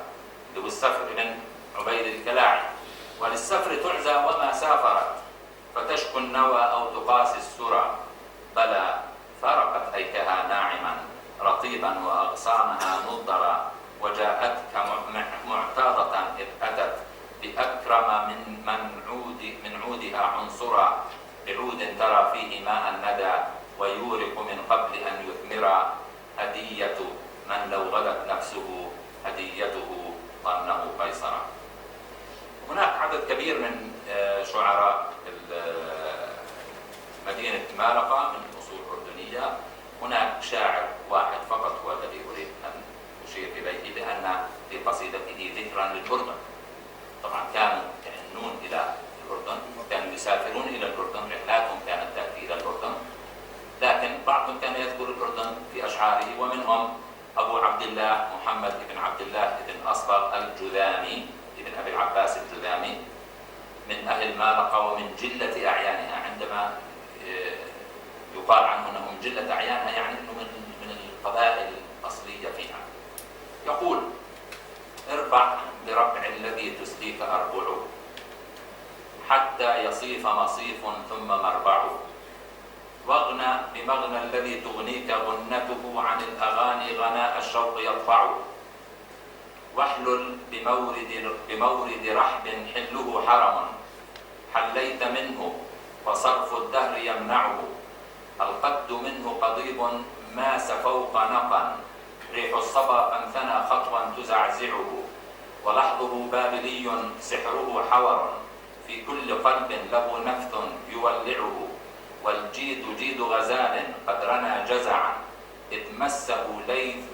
Speaker 2: اللي هو السفر من عبيد الكلاعي، وللسفر تعزى وما سافرت، فتشكو النوى أو تقاسي السرى، بلى فارقت أيكها ناعما رطيبا وأغصانها نضرا، وجاءتك معتاضة إذ أتت بأكرم من عودها عنصرا، بعود ترى فيه ماء الندى ويورق من قبل أن يثمرا، هدية من لو غدت نفسه هديته ظنه قيصرا. هناك عدد كبير من شعراء مدينة مالقة من أصول أردنية. هناك شاعر واحد فقط هو الذي أريد أن أشير إليه، لأن في قصيدته ذكرا للأردن. طبعا كانوا يعنون إلى الأردن، كانوا يسافرون إلى الأردن، رحلاتهم كانت تأتي إلى الأردن، لكن بعضهم كان يذكر الأردن في أشعاره، ومنهم أبو عبد الله محمد بن عبد الله بن أصبغ الجذامي ابن أبي العباس الجذامي، من أهل مالقة ومن جلة أعيانها. عندما يقال عنه أنه من جلة أعيانها يعني أنه من القبائل الأصلية فيها. يقول: اربع بربع الذي تسليك أربع، حتى يصيف مصيف ثم مربع، واغنى بمغنى الذي تغنيك غنته، عن الأغاني غناء الشوق يطفع، واحلل بمورد رحب حله حرم، حليت منه وصرف الدهر يمنعه، القد منه قضيب ماس فوق نقا، ريح الصبا فانثنى خطوا تزعزعه، ولحظه بابلي سحره حور، في كل قلب له نفث يولعه، والجيد جيد غزال قد رنى جزعا، إذ مسه ليث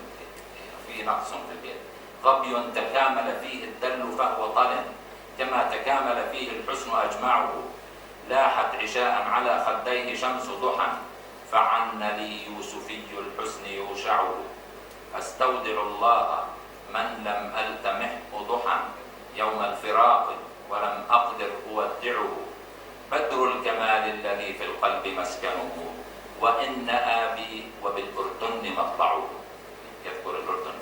Speaker 2: في نقص في البيت، ظبي تكامل فيه الدل فهو طل، كما تكامل فيه الحسن أجمعه، لاحت عشاء على خديه شمس ضحى، فعن لي يوسفي الحسن يوشعه، أستودع الله من لم ألتمحه ضحى، يوم الفراق ولم أقدر أودعه، بدر الكمال الذي في القلب مسكنه، وإن آبي وبالأردن مطلعه. يذكر الأردن: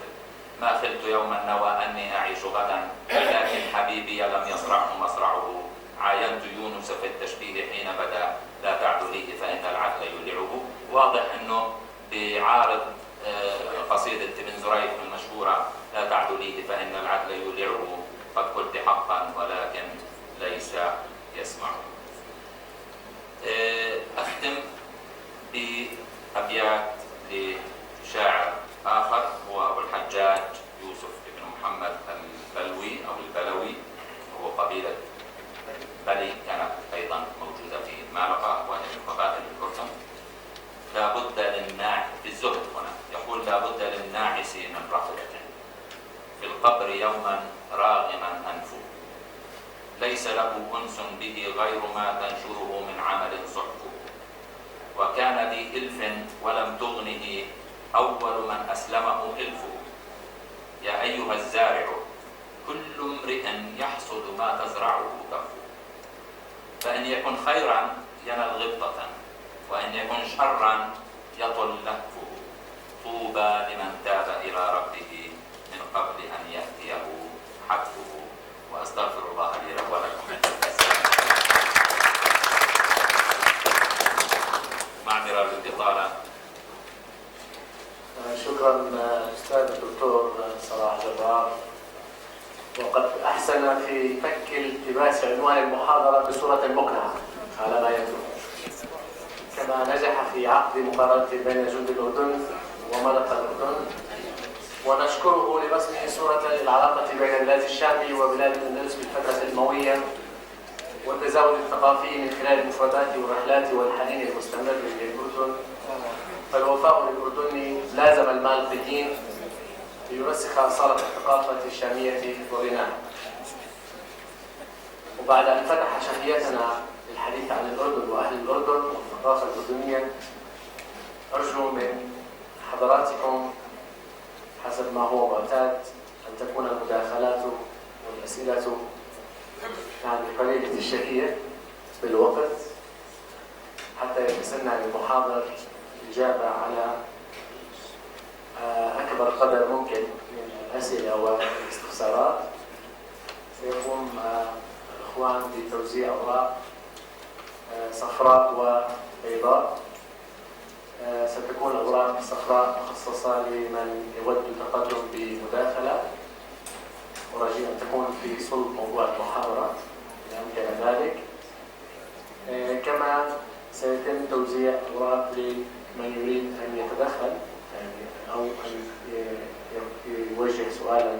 Speaker 2: ما خلت يوم النوى أني أعيش غدا، لكن حبيبي لم يصرعه مصرعه، عاينت يونس في التشبيه حين بدا، لا تعدليه فإن العدل يولعه. واضح أنه بيعارض قصيدة ابن زريق المشهورة: لا تعدليه فإن العدل يولعه، قد قلت حقا ولكن ليس يسمع. أختم بأبيات لشاعر آخر هو أبو الحجاج يوسف بن محمد البلوي أو البلوي، وهو قبيلة بلي كانت أيضا موجودة في مالقة وهي من قبائل الأردن. لا بد في الزهد هنا يقول: لا بد للناعس من رحلة، في القبر يوما راغما أنفه، ليس له أنس به غير ما تنشره من عمل صحفه، وكان ذي إلف ولم تغنه أول من أسلمه إلفه، يا أيها الزارع كل امرئ يحصد ما تزرعه كفه، فإن يكن خيرا ينل غبطة، وإن يكن شرا يطل لهفه، طوبى لمن تاب إلى ربه من قبل أن يأتيه حتفه. وأستغفر الله لي ولكم. معذرة للإطالة.
Speaker 1: شكرا أستاذ الدكتور صلاح جبار، وقد أحسن في فك التباس عنوان المحاضرة بصورة مقنعة على ما يبدو، كما نجح في عقد مقارنة بين جند الأردن وملقى الأردن، ونشكره لرسمه صورة العلاقة بين بلاد الشام وبلاد الأندلس في الفترة الأموية والتزاوج الثقافي من خلال المفردات والرحلات والحنين المستمر للأردن. فالوفاء للأردن لازم المالقيين ليرسخ أصالة الثقافة الشامية وغناها. وبعد أن فتح شهيتنا للحديث عن الأردن وأهل الأردن والثقافة الأردنية، أرجو من حضراتكم حسب ما هو معتاد أن تكون المداخلات والأسئلة يعني قليلة الشهية بالوقت، حتى يتسنى للمحاضر الإجابة على أكبر قدر ممكن من الأسئلة والاستفسارات. سيقوم الإخوان بتوزيع أوراق صفراء وبيضاء. ستكون الأوراق الصفراء مخصصة لمن يود التقدم بمداخلة، ورجي أن تكون في صلب موضوع المحاضرة إذا أمكن ذلك. كما سيتم توزيع أوراق لمن يريد أن يتدخل أو أن يوجه سؤالا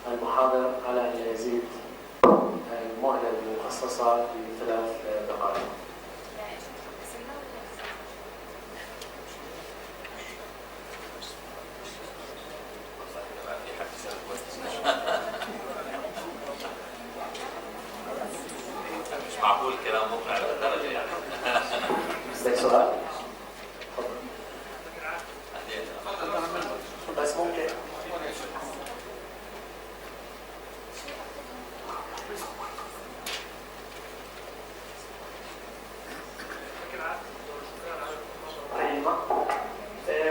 Speaker 1: للمحاضر على أن يزيد المهلة المخصصة ل3 دقائق.
Speaker 2: مش معقول كلام مقنع للدرجة يعني.
Speaker 1: عندك سؤال؟ بس ممكن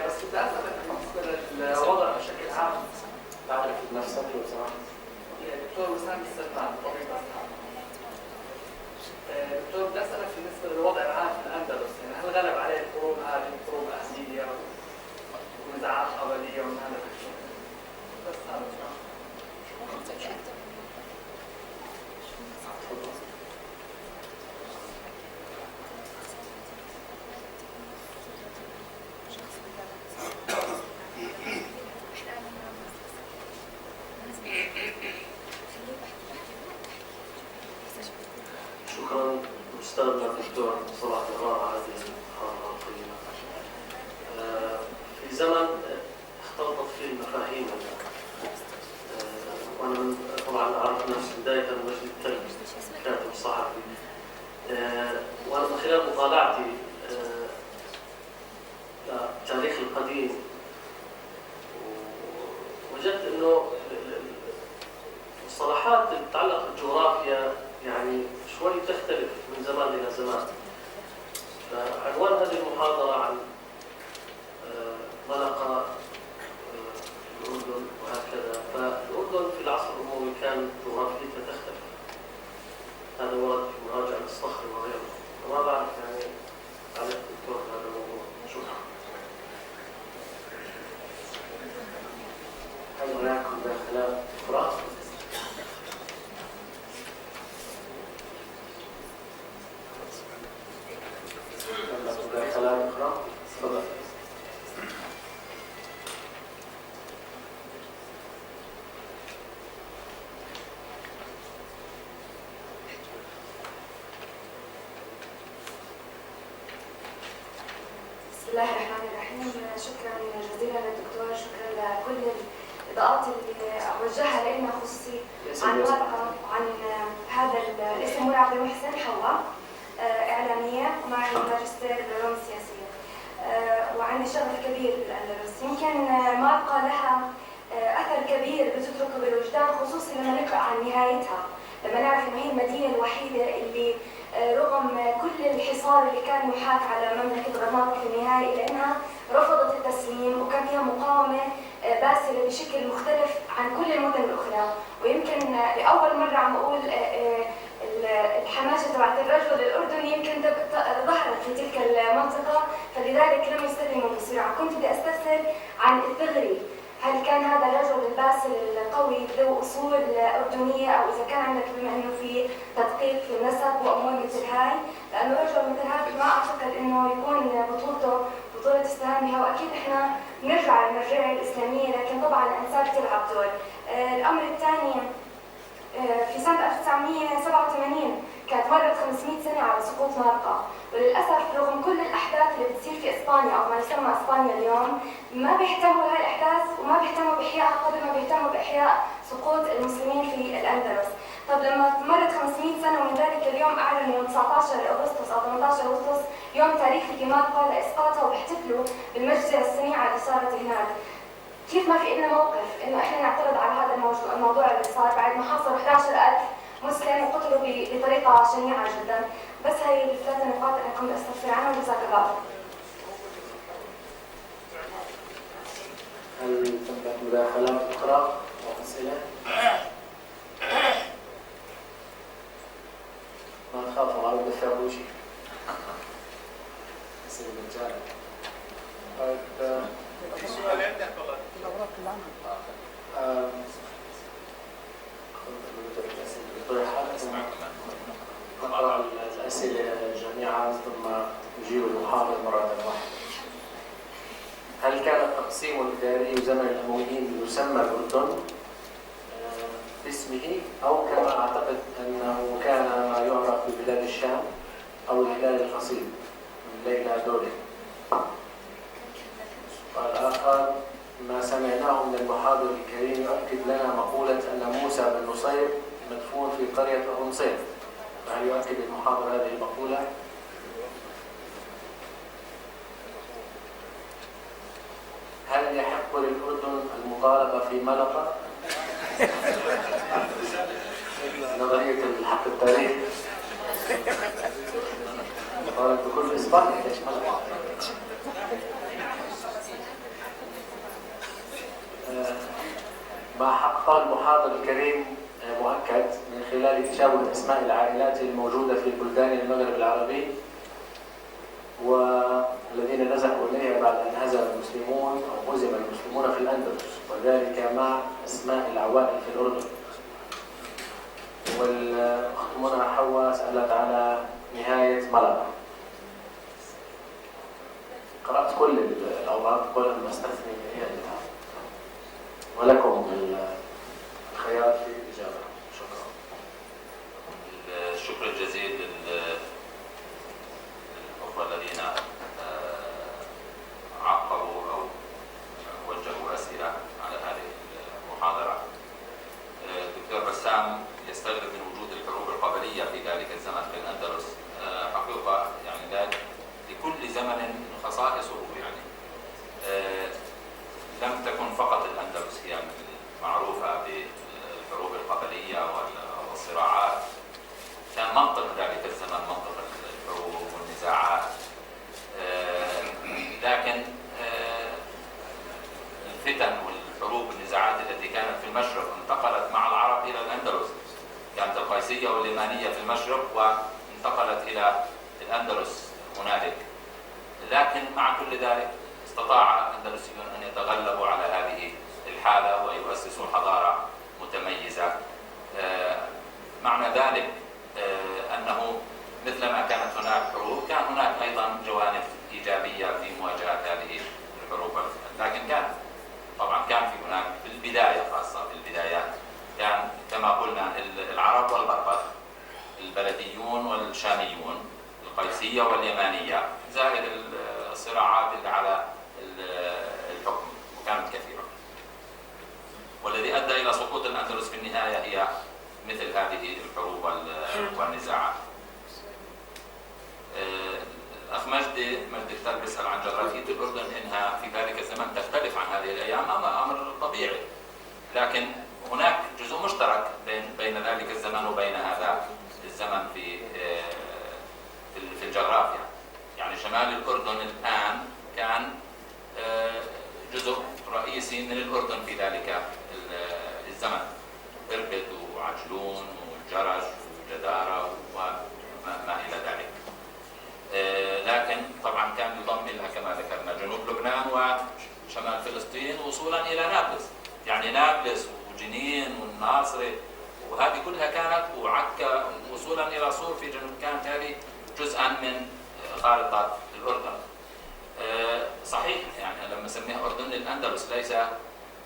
Speaker 1: بس بدي أسألك بالنسبة للوضع بشكل عام، تعرف نفسك لو سمحت. دكتور وسام السلمان، طبيب أسنان. دكتور بدي أسألك بالنسبة للوضع العام في الأندلس، يعني هل غلب عليه الحروب هذه الحروب الأهلية ونزاعات قبلية ومن هذا الشيء؟ بس هذا
Speaker 3: شكرا أستاذنا الدكتور صلاح الغار على هذه المحاضرة القيمة. في زمن اختلطت فيه المفاهيم، وأنا طبعا أعرف نفسي بداية مجد التلميذ كاتب صحفي، وأنا من خلال مطالعتي للتاريخ القديم وجدت أنه المصطلحات اللي تتعلق بالجغرافيا يعني شوي تختلف من زمان إلى زمان. فعنوان هذه المحاضرة عن مناطق الأردن وهكذا. فالأردن في العصر الأموي كان جغرافيتها تختلف، هذا ورد في مراجع الصخري وغيره. وما بعرف يعني تعليق الدكتور هذا الموضوع. شكرا.
Speaker 1: هل هناك مداخلات أخرى؟ مداخلات أخرى؟ تفضل.
Speaker 4: بسم الله الرحمن الرحيم. شكرا جزيلا للدكتور، شكرا لكل الاضاءات اللي وجهها لنا خصوصي عن ورقه عن هذا الاسم. منى عبد المحسن حواء، اعلاميه ومعي ماجستير بالعلوم السياسيه، وعندي شغف كبير بالاندلس. يمكن مارقه لها اثر كبير بتتركه بالوجدان، خصوصي لما نقرا عن نهايتها، لما نعرف انه هي المدينه الوحيده اللي رغم كل الحصار اللي كان يحاك على مملكة غرناطة في النهاية إلا أنها رفضت التسليم، وكان فيها مقاومة باسلة بشكل مختلف عن كل المدن الأخرى. ويمكن لأول مرة عم أقول الحماسة تبعت الرجل الأردني يمكن ظهرت في تلك المنطقة، فلذلك لم يستسلموا بسرعة. كنت بدي أستفسر عن الثغري، هل كان هذا الرجل الباسل القوي ذو أصول أردنية، أو إذا كان عندك بما أنه في تدقيق في النسب وأمور مثل هاي، لأنه رجل مثل هذا ما أعتقد أنه يكون بطولته بطولة استهان بها. وأكيد إحنا نرجع للمرجعية الإسلامية، لكن طبعاً الأنساب تلعب دور. الأمر الثاني، في سنة 1987 كانت مرت 500 سنة على سقوط مارقة، وللأسف رغم كل الأحداث اللي بتصير في إسبانيا أو ما يسمى إسبانيا اليوم، ما بيهتموا بهاي الأحداث وما بيهتموا بإحيائها قبل ما بيهتموا بإحياء سقوط المسلمين في الأندلس. طب لما مرت 500 سنة ومن ذلك اليوم أعلنوا 19 أغسطس أو 18 أغسطس يوم تاريخي في مارقة لإسقاطها، واحتفلوا بالمجزرة السميعة اللي صارت هناك، كيف ما في لنا موقف إنه إحنا نعترض على هذا الموضوع اللي صار بعد ما حاصروا 11,000 مسلم وقتلوا بطريقة شنيعة جدا. بس هي الثلاث نقاط أنا كنت أستفسر عنها، وجزاك الله.
Speaker 1: هل تمت مداخلات أخرى أو أسئلة؟ ما تخافوا على الدفاع شيء. أسئلة مجال. طيب
Speaker 5: سؤال عندك والله.
Speaker 1: نقرأ الأسئلة جميعا ثم نجيب المحاضر مرة واحدة. هل كان التقسيم الإداري زمن الأمويين يسمى الأردن باسمه، أو كما أعتقد أنه كان ما يعرف ببلاد الشام أو الهلال القصير من ليلى دولي؟ والآخر: ما سمعناه من المحاضر الكريم يؤكد لنا مقولة أن موسى بن نصير مدفون في قرية أنصير، فهل يؤكد المحاضر هذه المقولة؟ هل يحق للأردن المطالبة في ملقا؟ نظرية الحق التاريخي قالت بكل إصباح ليش ملقا؟ ما حققه المحاضر الكريم مؤكد من خلال تشابه أسماء العائلات الموجودة في بلدان المغرب العربي والذين نزحوا إليها بعد أن هزم المسلمون أو هزم المسلمون في الأندلس، وذلك مع أسماء العوائل في الأردن. والأخت منى حواء سألت على نهاية ملقا. قرأت كل الأوراق ولم أستثني نهايتها، ولكم الخيار في الإجابة. شكرا.
Speaker 2: الشكر الجزيل للأخوة الذين عقبوا أو وجهوا أسئلة على هذه المحاضرة. الدكتور بسام يستغرب من وجود الحروب القبلية في ذلك الزمن في الأندلس. حقيقة يعني ذلك لكل زمن خصائصه، يعني لم تكن فقط الأندلس هي معروفة بالحروب القبلية والصراعات، كان منطق ذلك الزمن منطق الحروب والنزاعات. لكن الفتن والحروب والنزاعات التي كانت في المشرق انتقلت مع العرب إلى الأندلس. كانت القيسية واليمانية في المشرق وانتقلت إلى الأندلس هنالك. لكن مع كل ذلك استطاع الأندلسيون أن يتغلبوا على هذه الحالة ويؤسسوا حضارة متميزة. معنى ذلك أنه مثلما كانت هناك حروب كان هناك أيضا جوانب إيجابية في مواجهة هذه الحروب. لكن طبعا كان في هناك في البداية، خاصة في البدايات، كان كما قلنا العرب والبربر، البلديون والشاميون، القيسية واليمانية، زائد الصراعات اللي على الحكم، وكانت كثيرة. والذي أدى إلى سقوط الأندلس في النهاية هي مثل هذه الحروب والنزاعات. الأخ مجدي كتاب بيسأل عن جغرافية الأردن، إنها في ذلك الزمن تختلف عن هذه الأيام، أمر طبيعي. لكن هناك جزء مشترك بين ذلك الزمن وبين هذا الزمن في الجغرافيا. يعني شمال الأردن الآن كان جزء رئيسي من الأردن في ذلك الزمن، إربد وعجلون والجرش وجدارة وما إلى ذلك. لكن طبعا كان يضم لها كما ذكرنا جنوب لبنان وشمال فلسطين وصولا إلى نابلس، يعني نابلس وجنين والناصرة وهذه كلها كانت، وعكا وصولا إلى صور في جنوب، كانت هذه جزءا من خارطة الأردن. صحيح يعني لما سميها أردن الأندلس ليس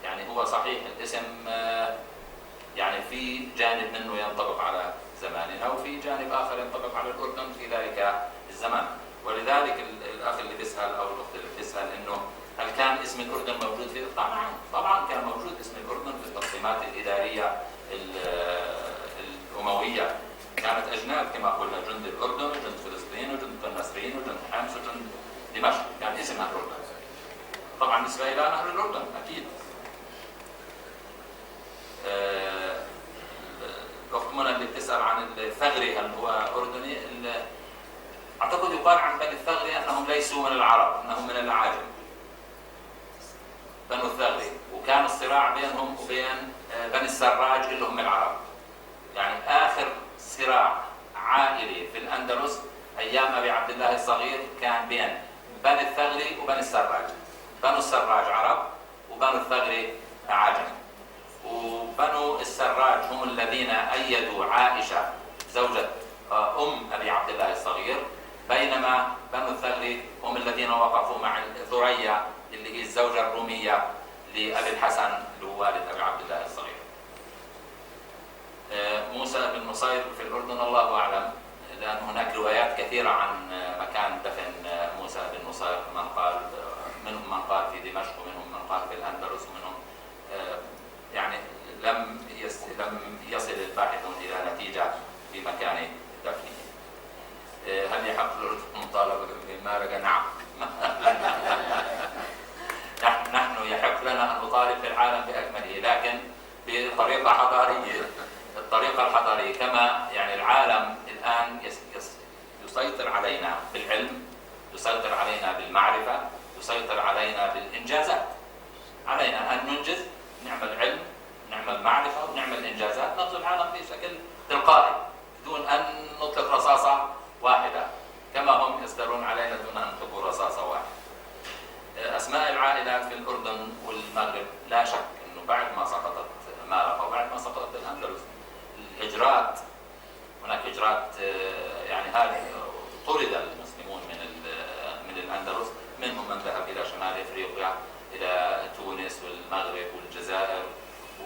Speaker 2: يعني هو صحيح الاسم يعني في جانب منه ينطبق على زماننا وفي جانب آخر ينطبق على الأردن في ذلك الزمن. ولذلك الأخ اللي بيسأل أو الأخت اللي بتسأل إنه هل كان اسم الأردن موجود في؟ طبعا كان موجود اسم الأردن في التقسيمات الإدارية الأموية. كانت أجناد كما قلنا، جند الأردن وجند فلسطين وجند النصريين وجند حمص وجند دمشق، كان اسمها الأردن. طبعا نسبة إلى نهر الأردن أكيد. الأخت منى اللي بتسأل عن الثغري هل هو أردني؟ أعتقد يقال عن بني الثغري أنهم ليسوا من العرب، أنهم من الأعاجم. بنو الثغري، وكان الصراع بينهم وبين بني السراج اللي هم العرب. يعني آخر صراع عائلي في الأندلس أيام أبي عبد الله الصغير كان بين بني الثغري وبني السراج. بنو السراج عرب وبنو الثغري أعاجم. وبنو السراج هم الذين أيدوا عائشة زوجة أم أبي عبد الله الصغير، بينما بنو الثغري هم الذين وقفوا مع ثريا اللي هي الزوجة الرومية لأبي الحسن اللي هو والد أبي عبد الله الصغير. موسى بن نصير في الأردن الله أعلم، لأن هناك روايات كثيرة عن مكان دفن موسى بن نصير، منهم من قال في دمشق ومنهم من قال في الأندلس ومنهم يعني لم يصل الباحثون إلى نتيجة في مكان دفنه. هل يحق للمطالبة بالمارقة؟ نعم. نحن يحق لنا أن نطالب في العالم بأكمله، لكن بطريقة حضارية. الطريقة الحضارية كما يعني العالم الآن يسيطر علينا بالعلم، يسيطر علينا بالمعرفة، يسيطر علينا بالإنجازات. علينا أن ننجز، نعمل علم، نعمل معرفة ونعمل إنجازات، نغزو العالم بشكل تلقائي دون أن نطلق رصاصة واحدة كما هم يصدرون علينا دون أن نطلق رصاصة واحدة. أسماء العائلات في الأردن والمغرب لا شك أنه بعد ما سقطت مالقا وبعد ما سقطت الأندلس الهجرات، هناك هجرات يعني هذه طرد المسلمون من الأندلس، منهم من ذهب إلى شمال أفريقيا إلى تونس والمغرب والجزائر،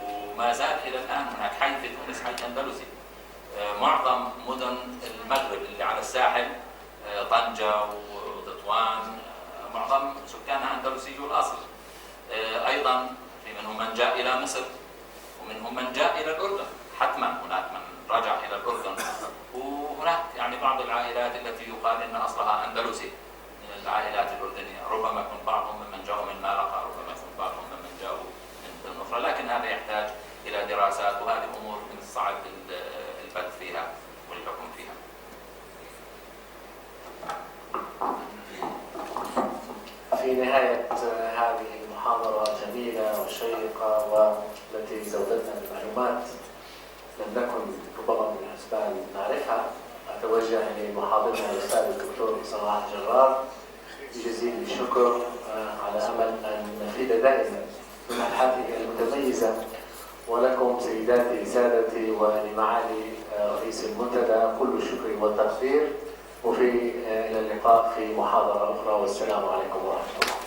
Speaker 2: وما زال إلى الآن هناك حي في تونس حي أندلسي. معظم مدن المغرب اللي على الساحل طنجة وتطوان معظم سكانها أندلسيو الأصل. أيضا في منهم من جاء إلى مصر ومنهم من جاء إلى الأردن، حتما هناك من رجع إلى الأردن. وهناك يعني بعض العائلات التي يقال إن أصلها أندلسي من العائلات الأردنية، ربما يكون بعضهم ممن جاءوا من مالقا، ربما يكون بعضهم ممن جاءوا من أخرى، لكن هذا يحتاج إلى دراسات، وهذه أمور من الصعب البحث فيها والحكم فيها.
Speaker 1: في نهاية هذه المحاضرة جميلة وشيقة والتي زودتنا بالمعلومات لم نكن ربما من الأسباب نعرفها، أتوجه لمحاضرنا الأستاذ الدكتور صلاح جرار بجزيل الشكر على أمل أن نفيد دائما من أبحاثه المتميزة. ولكم سيداتي سادتي ولمعالي رئيس المنتدى كل الشكر والتقدير، وفي إلى اللقاء في محاضرة أخرى، والسلام عليكم ورحمة الله.